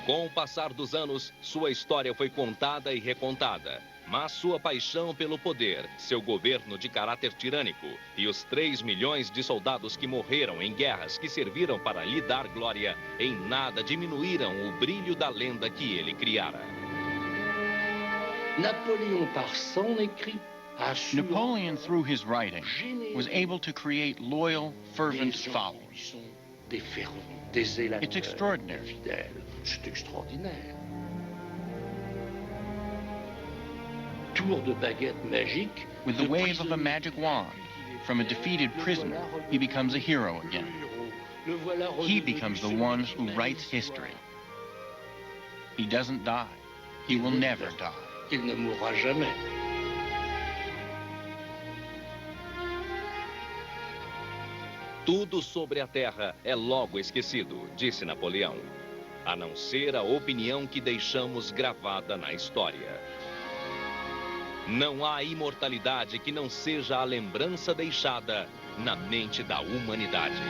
S1: Com o passar dos anos, sua história foi contada e recontada. Mas sua paixão pelo poder, seu governo de caráter tirânico e os 3 milhões de soldados que morreram em guerras que serviram para lhe dar glória, em nada diminuíram o brilho da lenda que ele criara.
S5: Napoleon, through his writing, was able to create loyal, fervent followers. It's extraordinary.
S16: C'est extraordinaire.
S5: With the wave of a magic wand, from a defeated prisoner, he becomes a hero again. He becomes the one who writes history. He doesn't die. He will never die.
S16: Il ne mourra jamais.
S1: Tudo sobre a Terra é logo esquecido, disse Napoleão, a não ser a opinião que deixamos gravada na história. Não há imortalidade que não seja a lembrança deixada na mente da humanidade.